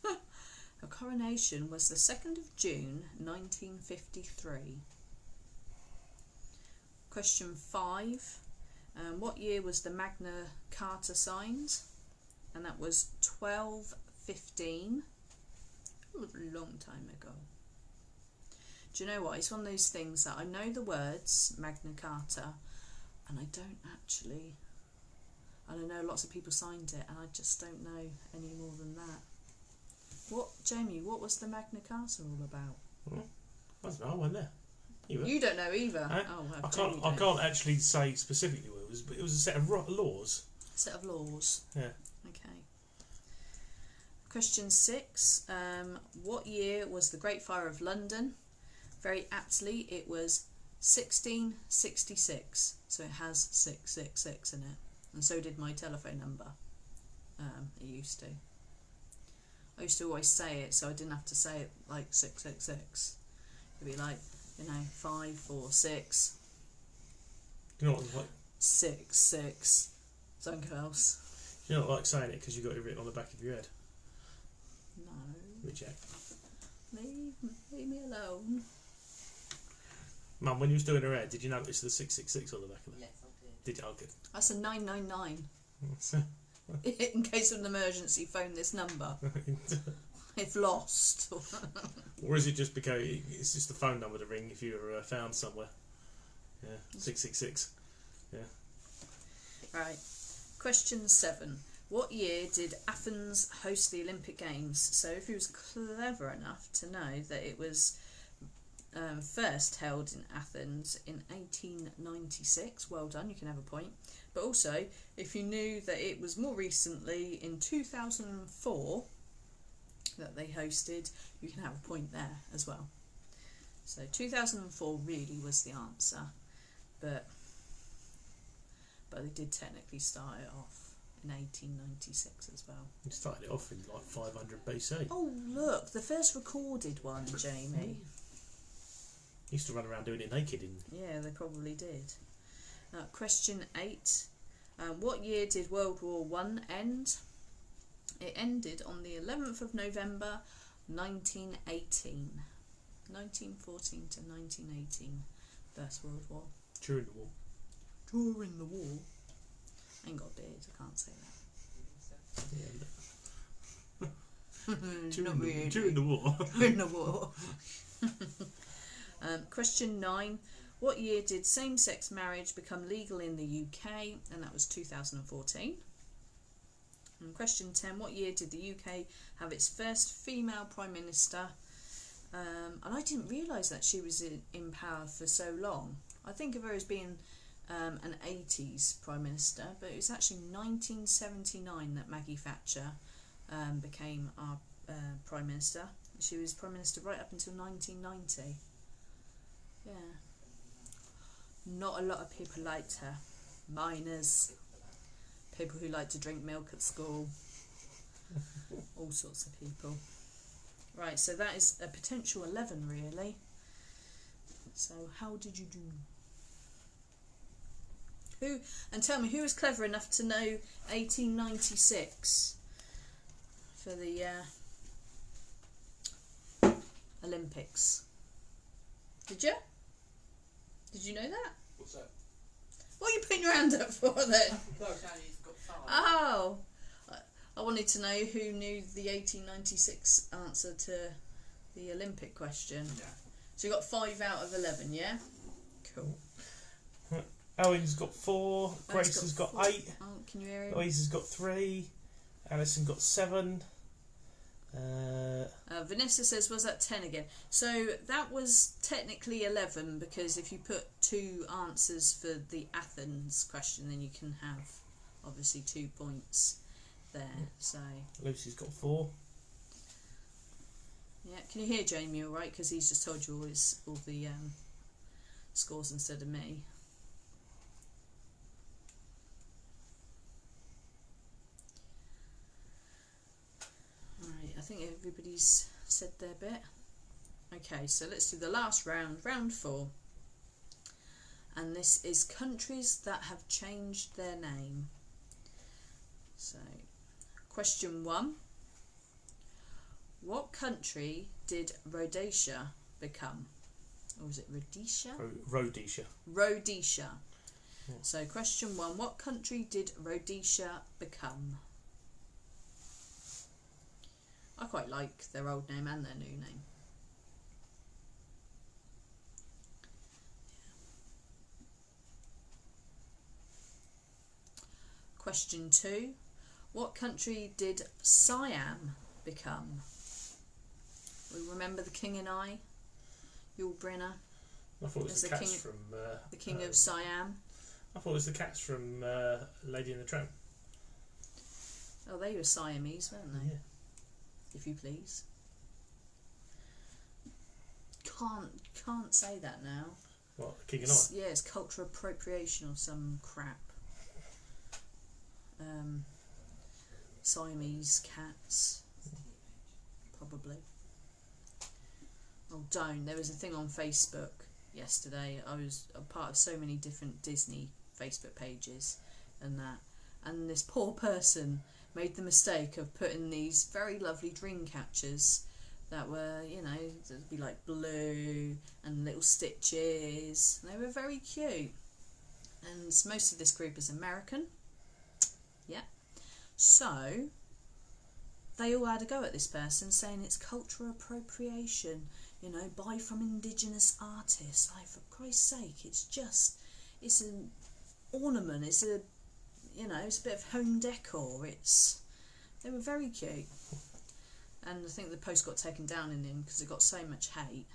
Her coronation was the 2nd of June 1953. Question 5. What year was the Magna Carta signed? And that was 1215. It was a long time ago. Do you know what? It's one of those things that I know the words Magna Carta, and I don't actually. I know lots of people signed it, and I just don't know any more than that. What, Jamie? What was the Magna Carta all about? I don't know. I wasn't there. You don't know either. Oh, I can't actually say specifically what it was, but it was a set of laws. Set of laws. Yeah. Okay. Question 6. What year was the Great Fire of London? Very aptly, it was 1666. So it has 666 in it, and so did my telephone number. It used to. I used to always say it, so I didn't have to say it like 666. It'd be like, 5, 4, 6. You know what? Like 6, 6. Something else. You don't like saying it because you got it written on the back of your head. No. Reject. Leave me alone. Mum, when you was doing her hair, did you notice the 666 on the back of it? Yes, I did. Did you? Oh, good. That's a 999. In case of an emergency, phone this number. If lost. Or is it just because it's just the phone number to ring if you're found somewhere? Yeah, 666. Yeah. Right. Question 7. What year did Athens host the Olympic Games? So if he was clever enough to know that it was first held in Athens in 1896, well done, you can have a point. But also, if you knew that it was more recently in 2004 that they hosted, you can have a point there as well. So 2004 really was the answer, but they did technically start it off in 1896 as well. You started it off in like 500 BC. Oh look, the first recorded one, Jamie. Used to run around doing it naked. Yeah, they probably did. Question 8. What year did World War One end? It ended on the 11th of November 1918. 1914 to 1918. First World War. During the war. During the war. I ain't got a beard, I can't say that. During the war. During the war. Question 9. What year did same-sex marriage become legal in the UK? And that was 2014. And question 10. What year did the UK have its first female Prime Minister? And I didn't realise that she was in power for so long. I think of her as being an 80s Prime Minister, but it was actually 1979 that Maggie Thatcher became our Prime Minister. She was Prime Minister right up until 1990. Yeah. Not a lot of people liked her. Minors, people who like to drink milk at school, all sorts of people. Right, so that is a potential 11 really. So how did you do? And tell me, who was clever enough to know 1896 for the Olympics? Did you? Did you know that? What's that? What are you putting your hand up for then? No, Danny's got five. Oh, I wanted to know who knew the 1896 answer to the Olympic question. Yeah. So you got 5 out of 11, yeah? Cool. Owen's got 4. Grace has got 4. 8. Oh, can you hear him? Louise has got 3. Alison got 7. Vanessa says, was that 10 again? So that was technically 11 because if you put 2 answers for the Athens question, then you can have obviously 2 points there. So Lucy's got 4. yeah, can you hear Jamie all right? Because he's just told you all the scores instead of me. Right, I think everybody's said their bit. Okay, so let's do the last round, round 4. And this is countries that have changed their name. So, question 1. What country did Rhodesia become? Or was it Rhodesia? Rhodesia. Rhodesia. Yeah. So, question 1. What country did Rhodesia become? I quite like their old name and their new name. Question 2. What country did Siam become? We remember the King and I, Yul Brynner, I thought it was As the the cats king- from... the King of Siam. I thought it was the cats from Lady and the Tramp. Oh, they were Siamese, weren't they? Yeah. If you please. Can't say that now. What, the King and I? Yeah, it's cultural appropriation or some crap. Siamese cats, probably. Oh, don't. There was a thing on Facebook yesterday. I was a part of so many different Disney Facebook pages and that. And this poor person made the mistake of putting these very lovely dream catchers that were, you know, they'd be like blue and little stitches. And they were very cute. And most of this group is American. Yeah. So they all had a go at this person saying it's cultural appropriation, you know, buy from indigenous artists. Like, for Christ's sake, it's an ornament, it's a, you know, it's a bit of home decor. They were very cute. And I think the post got taken down in the end because it got so much hate.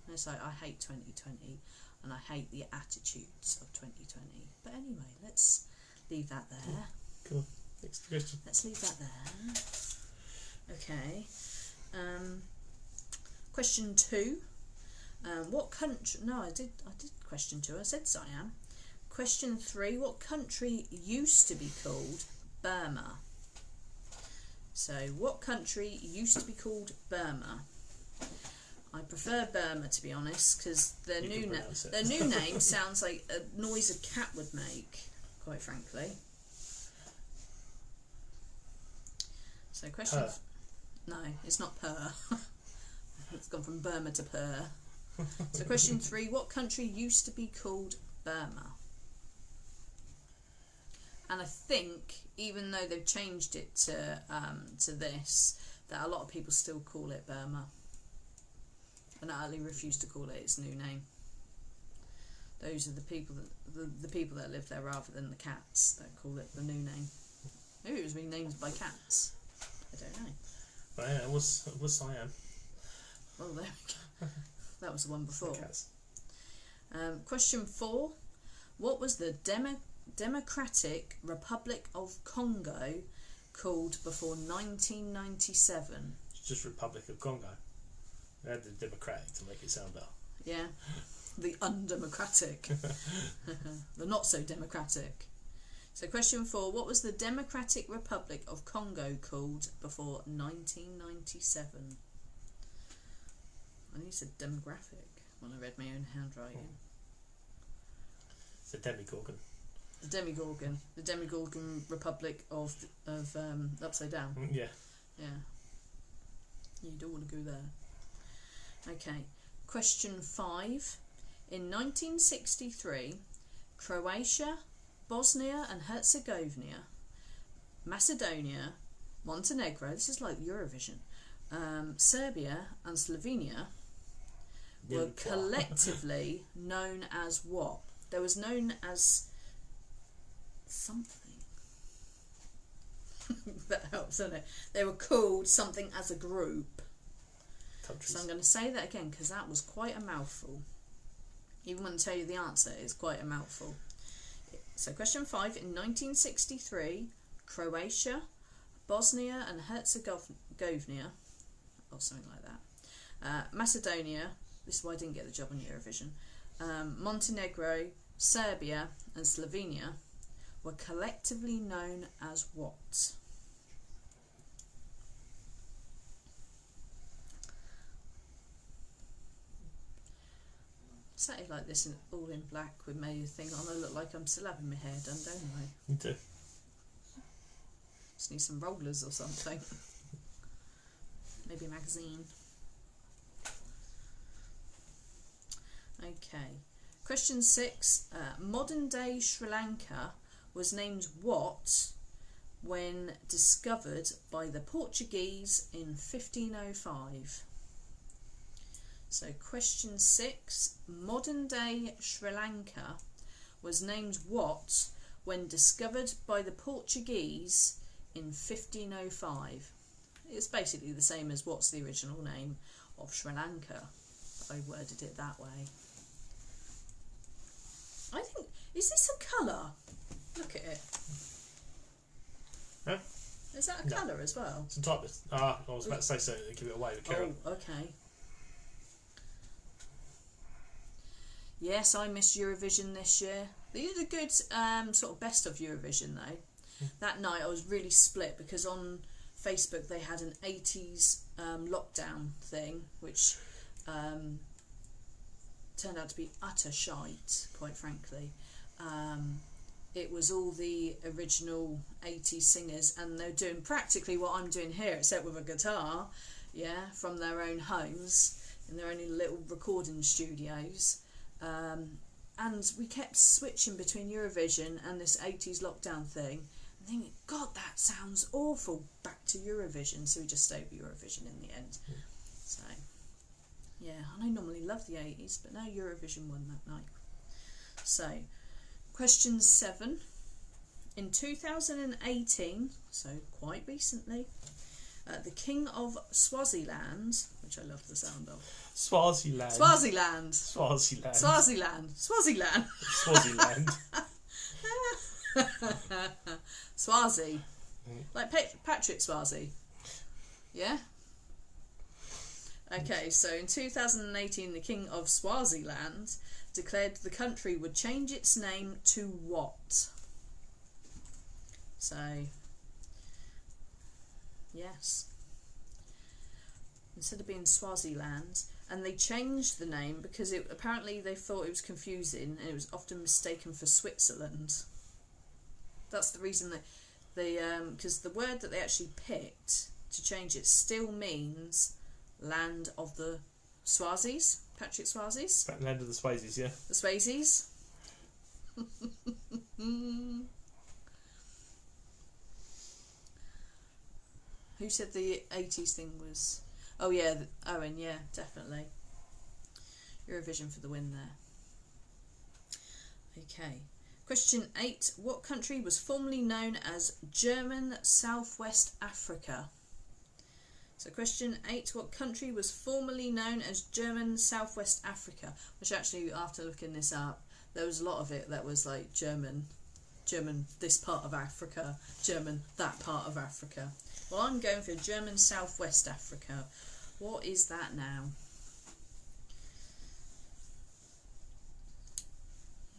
And it's like, I hate 2020 and I hate the attitudes of 2020. But anyway, let's leave that there. Cool. Next question. Let's leave that there. Okay. Question 2. What country... No, I did question 2. I said Siam. Question 3. What country used to be called Burma? So, what country used to be called Burma? I prefer Burma, to be honest, because their You new can pronounce it. their new name sounds like a noise a cat would make, quite frankly. So question... Purr. No, it's not purr. It's gone from Burma to purr. So question 3, what country used to be called Burma? And I think, even though they've changed it to this, that a lot of people still call it Burma. And utterly refuse to call it its new name. Those are the people that live there rather than the cats that call it the new name. Maybe it was renamed by cats. I don't know. But yeah, it was Siam. Well, there we go. That was the one before. Cats. Question 4. What was the Democratic Republic of Congo called before 1997? It's just Republic of Congo. They had the democratic to make it sound better. Yeah, the undemocratic. The not so democratic. So question 4, what was the Democratic Republic of Congo called before 1997? I think it said demographic when I read my own handwriting. It's a demigorgon. The Demigorgon Republic of Upside Down. Yeah. Yeah. You don't want to go there. Okay. Question 5. In 1963, Croatia, Bosnia and Herzegovina, Macedonia, Montenegro, this is like Eurovision, Serbia and Slovenia were collectively known as what? There was known as something. That helps, doesn't it? They were called something as a group. Countries. So I'm going to say that again because that was quite a mouthful. Even when I tell you the answer, it's quite a mouthful. So question 5. In 1963, Croatia, Bosnia and Herzegovina, or something like that, Macedonia, this is why I didn't get the job on Eurovision, Montenegro, Serbia and Slovenia were collectively known as what? Sat like this, all in black with my thing on. I look like I'm still having my hair done, don't I? You do. Just need some rollers or something. Maybe a magazine. Okay. Question 6. Modern day Sri Lanka was named what when discovered by the Portuguese in 1505? So question 6, modern day Sri Lanka was named what when discovered by the Portuguese in 1505? It's basically the same as what's the original name of Sri Lanka. I worded it that way. I think, is this a colour? Look at it. Huh? Is that a colour as well? It's a type of... I was about to say so. Give it away with Karen. Oh, okay. Yes, I missed Eurovision this year. They did a good sort of best of Eurovision though. That night I was really split because on Facebook they had an 80s lockdown thing which turned out to be utter shite, quite frankly. It was all the original 80s singers and they're doing practically what I'm doing here except with a guitar, yeah, from their own homes in their own little recording studios. And we kept switching between Eurovision and this 80s lockdown thing and thinking, God, that sounds awful, back to Eurovision. So we just stayed with Eurovision in the end. So yeah, and I normally love the 80s, but no, Eurovision won that night. So question 7. In 2018, so quite recently, the King of Swaziland, which I love the sound of. Swaziland. Swaziland. Swaziland. Swaziland. Swaziland. Swaziland. Swazi. Like Patrick Swazi. Yeah? Okay, so in 2018, the King of Swaziland declared the country would change its name to what? So, yes. Instead of being Swaziland, and they changed the name because apparently they thought it was confusing and it was often mistaken for Switzerland. That's the reason that they, because the word that they actually picked to change it still means land of the Swazis, Patrick Swazis. Land of the Swazis, yeah. The Swazis. Who said the 80s thing was... Oh yeah, Owen, yeah, definitely. Eurovision for the win there. Okay. Question 8. What country was formerly known as German Southwest Africa? So question 8. What country was formerly known as German Southwest Africa? Which actually, after looking this up, there was a lot of it that was like German this part of Africa, German that part of Africa. Well, I'm going for German Southwest Africa. What is that now?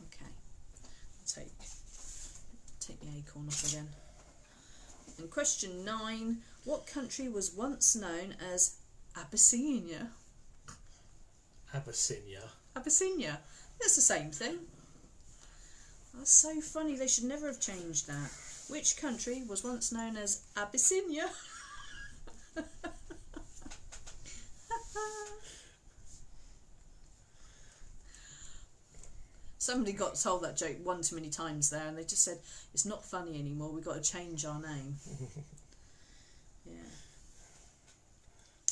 Okay, take the acorn off again. And question 9, what country was once known as Abyssinia? Abyssinia. Abyssinia. That's the same thing. That's so funny. They should never have changed that. Which country was once known as Abyssinia? Somebody got told that joke one too many times there, and they just said, it's not funny anymore, we've got to change our name. Yeah.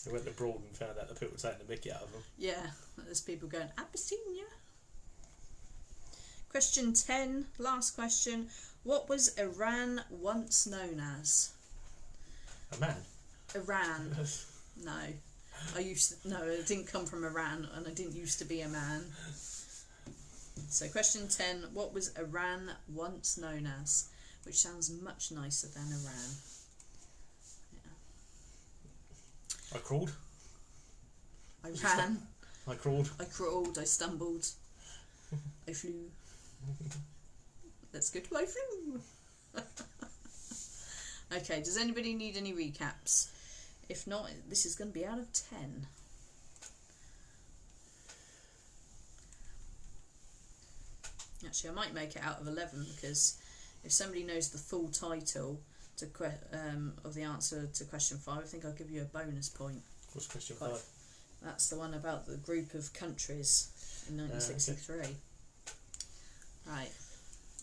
They went abroad and found out that people were taking the mickey out of them. Yeah, there's people going, Abyssinia. Question 10, last question. What was Iran once known as? A man? Iran. No. No, it didn't come from Iran, and I didn't used to be a man. So question 10, what was Iran once known as? Which sounds much nicer than Iran. Yeah. I crawled. I ran. I crawled. I crawled, I stumbled. I flew. Let's go to I flew. Okay, does anybody need any recaps? If not, this is going to be out of 10. Actually, I might make it out of 11 because if somebody knows the full title to of the answer to question 5, I think I'll give you a bonus point. What's question 5? That's the one about the group of countries in 1963. Okay. Right.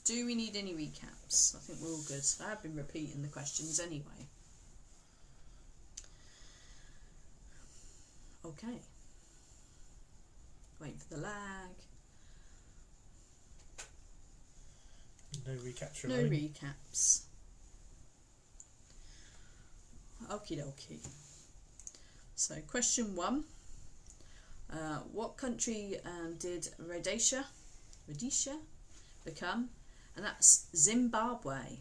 Do we need any recaps? I think we're all good. I have been repeating the questions anyway. Okay. Wait for the lag. No recaps No remaining. recaps. Okie dokie. So, question 1. What country did Rhodesia become? And that's Zimbabwe.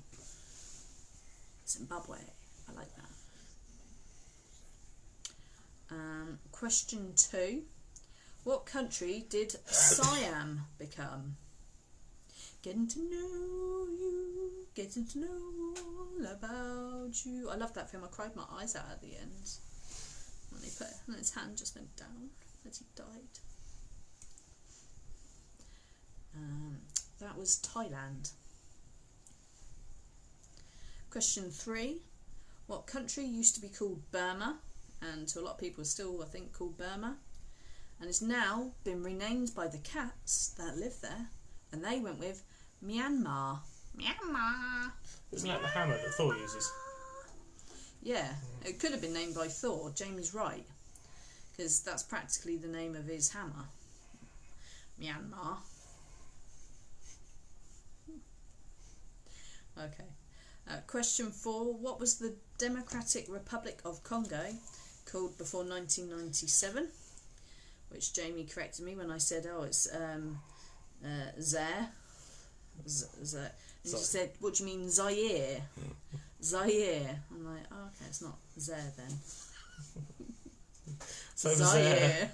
Zimbabwe. I like that. Question 2. What country did Siam become? Getting to know you, getting to know all about you. I love that film. I cried my eyes out at the end when they put it, and his hand just went down as he died. That was Thailand. Question 3. What country used to be called Burma, and to a lot of people still I think called Burma, and has now been renamed by the cats that live there, and they went with Myanmar. Myanmar. Isn't that the hammer that Thor uses? Yeah, it could have been named by Thor. Jamie's right, because that's practically the name of his hammer. Myanmar. Okay. Question 4. What was the Democratic Republic of Congo called before 1997? Which Jamie corrected me when I said, oh, it's Zaire. Zaire. And she said, what do you mean Zaire? Zaire. I'm like, oh, okay, it's not Zaire then. So Zaire.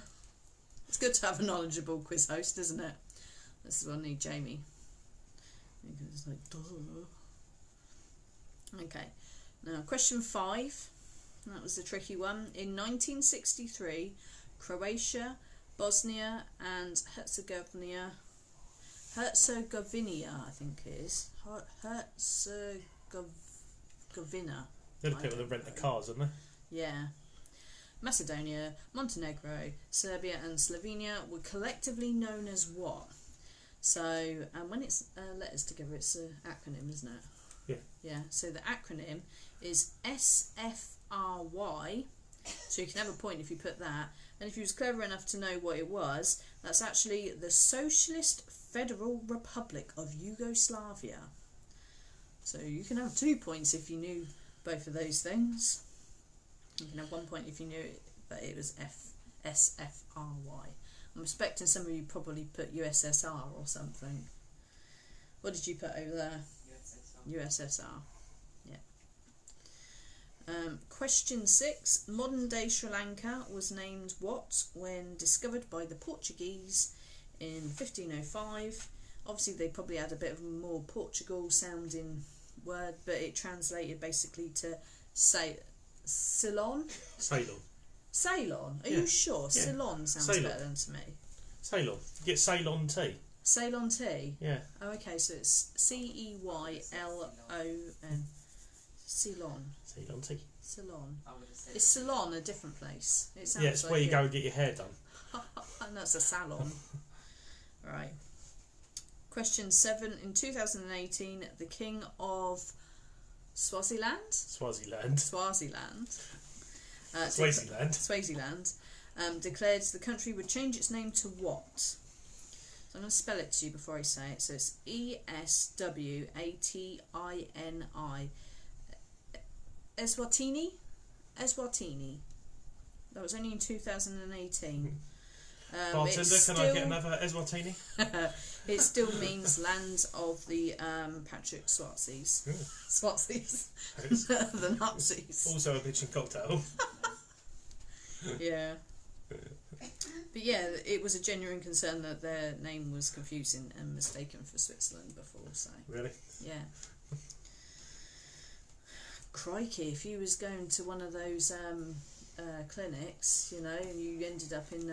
It's good to have a knowledgeable quiz host, isn't it? This is what I need Jamie. Because it's like, duh. Okay, now question 5, that was the tricky one. In 1963, Croatia, Bosnia and Herzegovina, I think it is. Herzegovina. They're the people that rent the cars, aren't they? Yeah. Macedonia, Montenegro, Serbia and Slovenia were collectively known as what? So, when it's letters together, it's an acronym, isn't it? Yeah. Yeah, so the acronym is SFRY, so you can have a point if you put that. And if you was clever enough to know what it was, that's actually the Socialist Federal Republic of Yugoslavia. So you can have 2 points if you knew both of those things. You can have 1 point if you knew it, but it was SFRY. I'm expecting some of you probably put USSR or something. What did you put over there? USSR. Yeah. Question 6. Modern day Sri Lanka was named what when discovered by the Portuguese in 1505? Obviously they probably had a bit of a more Portugal sounding word, but it translated basically to Ceylon? Ceylon? Are you sure? Yeah. Ceylon sounds better than to me. Ceylon. You get Ceylon tea. Ceylon tea? Yeah. Oh, okay, so it's Ceylon. Ceylon. Ceylon tea. Ceylon. Is Ceylon a different place? It sounds Yeah, it's like where you go and get your hair done. And that's a salon. Right. Question 7. In 2018, the King Swaziland. Swaziland declared the country would change its name to what? So I'm going to spell it to you before I say it. So it's ESWATINI. Eswatini? That was only in 2018. Bartender, can I get another Eswatini? It still means land of the Patrick Swazis. Swazis. The Nazis. Also a bitchin' cocktail. Yeah. But yeah, it was a genuine concern that their name was confusing and mistaken for Switzerland before, so... Really? Yeah. Crikey, if you was going to one of those clinics, you know, and you ended up in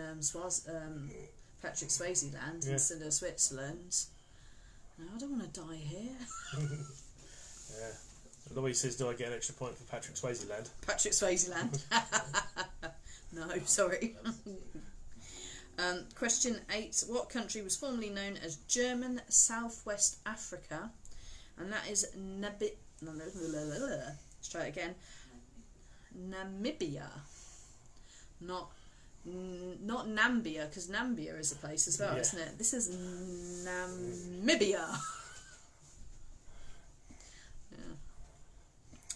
Patrick Swaziland instead of Switzerland, no, I don't want to die here. Yeah. Louise says, do I get an extra point for Patrick Swaziland? Patrick Swaziland. No, sorry. Question 8. What country was formerly known as German Southwest Africa? And that is let's try it again. Namibia. Not Nambia, because Nambia is a place as well, isn't it? This is Namibia. Yeah.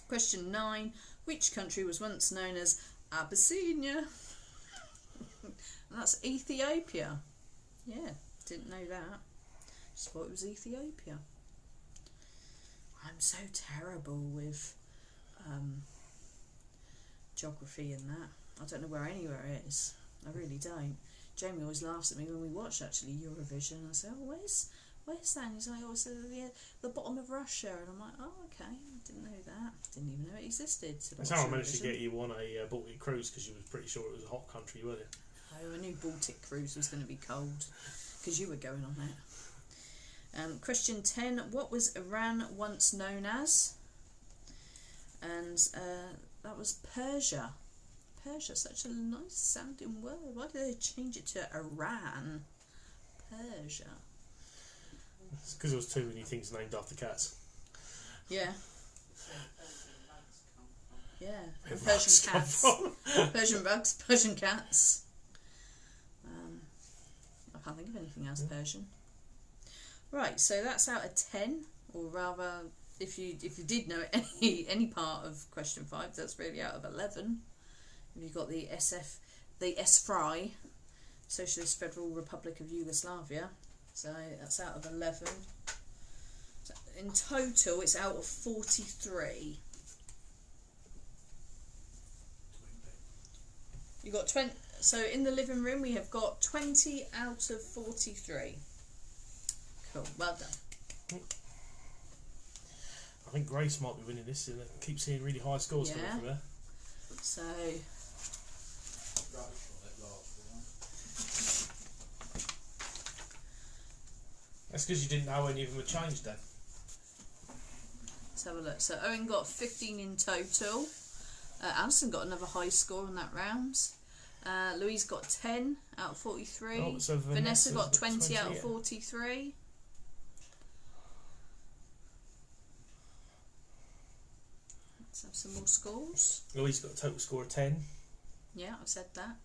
Question 9. Which country was once known as Abyssinia? And that's Ethiopia. Yeah, didn't know that. Just thought it was Ethiopia. I'm so terrible with geography and that. I don't know where anywhere it is. I really don't. Jamie always laughs at me when we watch actually Eurovision. I say, oh, where's that? And he's like, oh, it's the bottom of Russia. And I'm like, oh, okay, didn't know that. Didn't even know it existed. That's how I managed to get you on a Baltic cruise, because you was pretty sure it was a hot country, weren't you? Oh, I knew Baltic cruise was going to be cold because you were going on it. Question 10. What was Iran once known as? And that was Persia. Persia, such a nice sounding word. Why did they change it to Iran? Persia. It's because there was too many things named after cats. Yeah. Yeah. And Persian cats. Persian bugs, Persian cats. I can't think of anything else Persian. Right, so that's out of 10, or rather, if you did know any part of question 5, that's really out of 11. If you got the SFRY, Socialist Federal Republic of Yugoslavia, so that's out of 11. So in total, it's out of 43. You got 20. So in the living room, we have got 20 out of 43. Cool, well done. I think Grace might be winning this, and I keep seeing really high scores coming from her. So That's because you didn't know any of them had changed then. Let's have a look. So Owen got 15 in total. Alison got another high score on that round. Louise got 10 out of 43. Oh, so Vanessa got 20 out of 43. Let's have some more scores. Louise got a total score of 10. Yeah, I said that.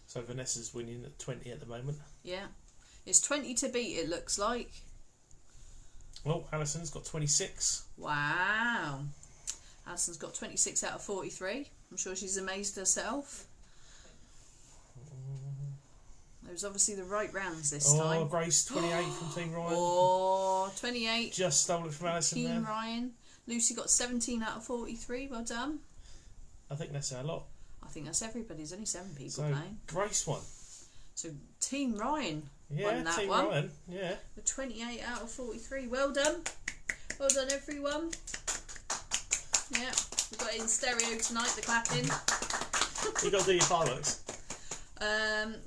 So Vanessa's winning at 20 at the moment. Yeah. It's 20 to beat, it looks like. Well, Alison's got 26. Wow. Alison's got 26 out of 43. I'm sure she's amazed herself. It was obviously the right rounds this time. Oh, Grace, 28 from Team Ryan. Oh, 28. Just stole it from Alison Team there. Ryan. Lucy got 17 out of 43. Well done. I think that's a lot. I think that's everybody. There's only 7 people So playing. Grace won. So Team Ryan Yeah, won that Team one. Ryan. Yeah. With 28 out of 43. Well done. Well done, everyone. Yeah, we've got it in stereo tonight, the clapping. You got to do your fireworks.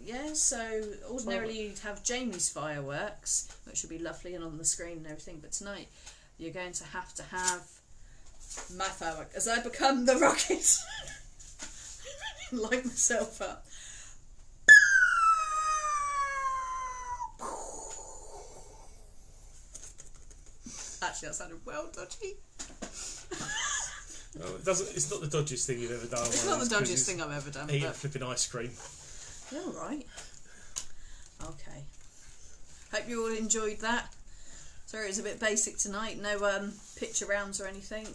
Yeah, so ordinarily you'd have Jamie's fireworks, which would be lovely and on the screen and everything, but tonight you're going to have my firework as I become the rocket. Light myself up. Actually, that sounded well dodgy. Oh, it doesn't. It's not the dodgiest thing you've ever done. It's not the dodgiest thing I've ever done. Eating But flipping ice cream. you're all right. Okay. Hope you all enjoyed that. Sorry, it was a bit basic tonight. No picture rounds or anything.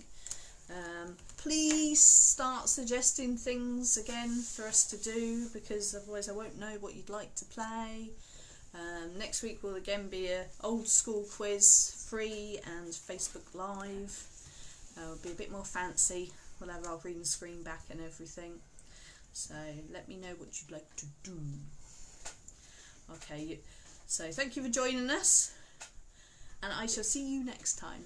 Please start suggesting things again for us to do, because otherwise I won't know what you'd like to play. Next week will again be a old school quiz, free and Facebook Live. It'll be a bit more fancy. We'll have our green screen back and everything. So let me know what you'd like to do. Okay, so thank you for joining us, and I shall see you next time.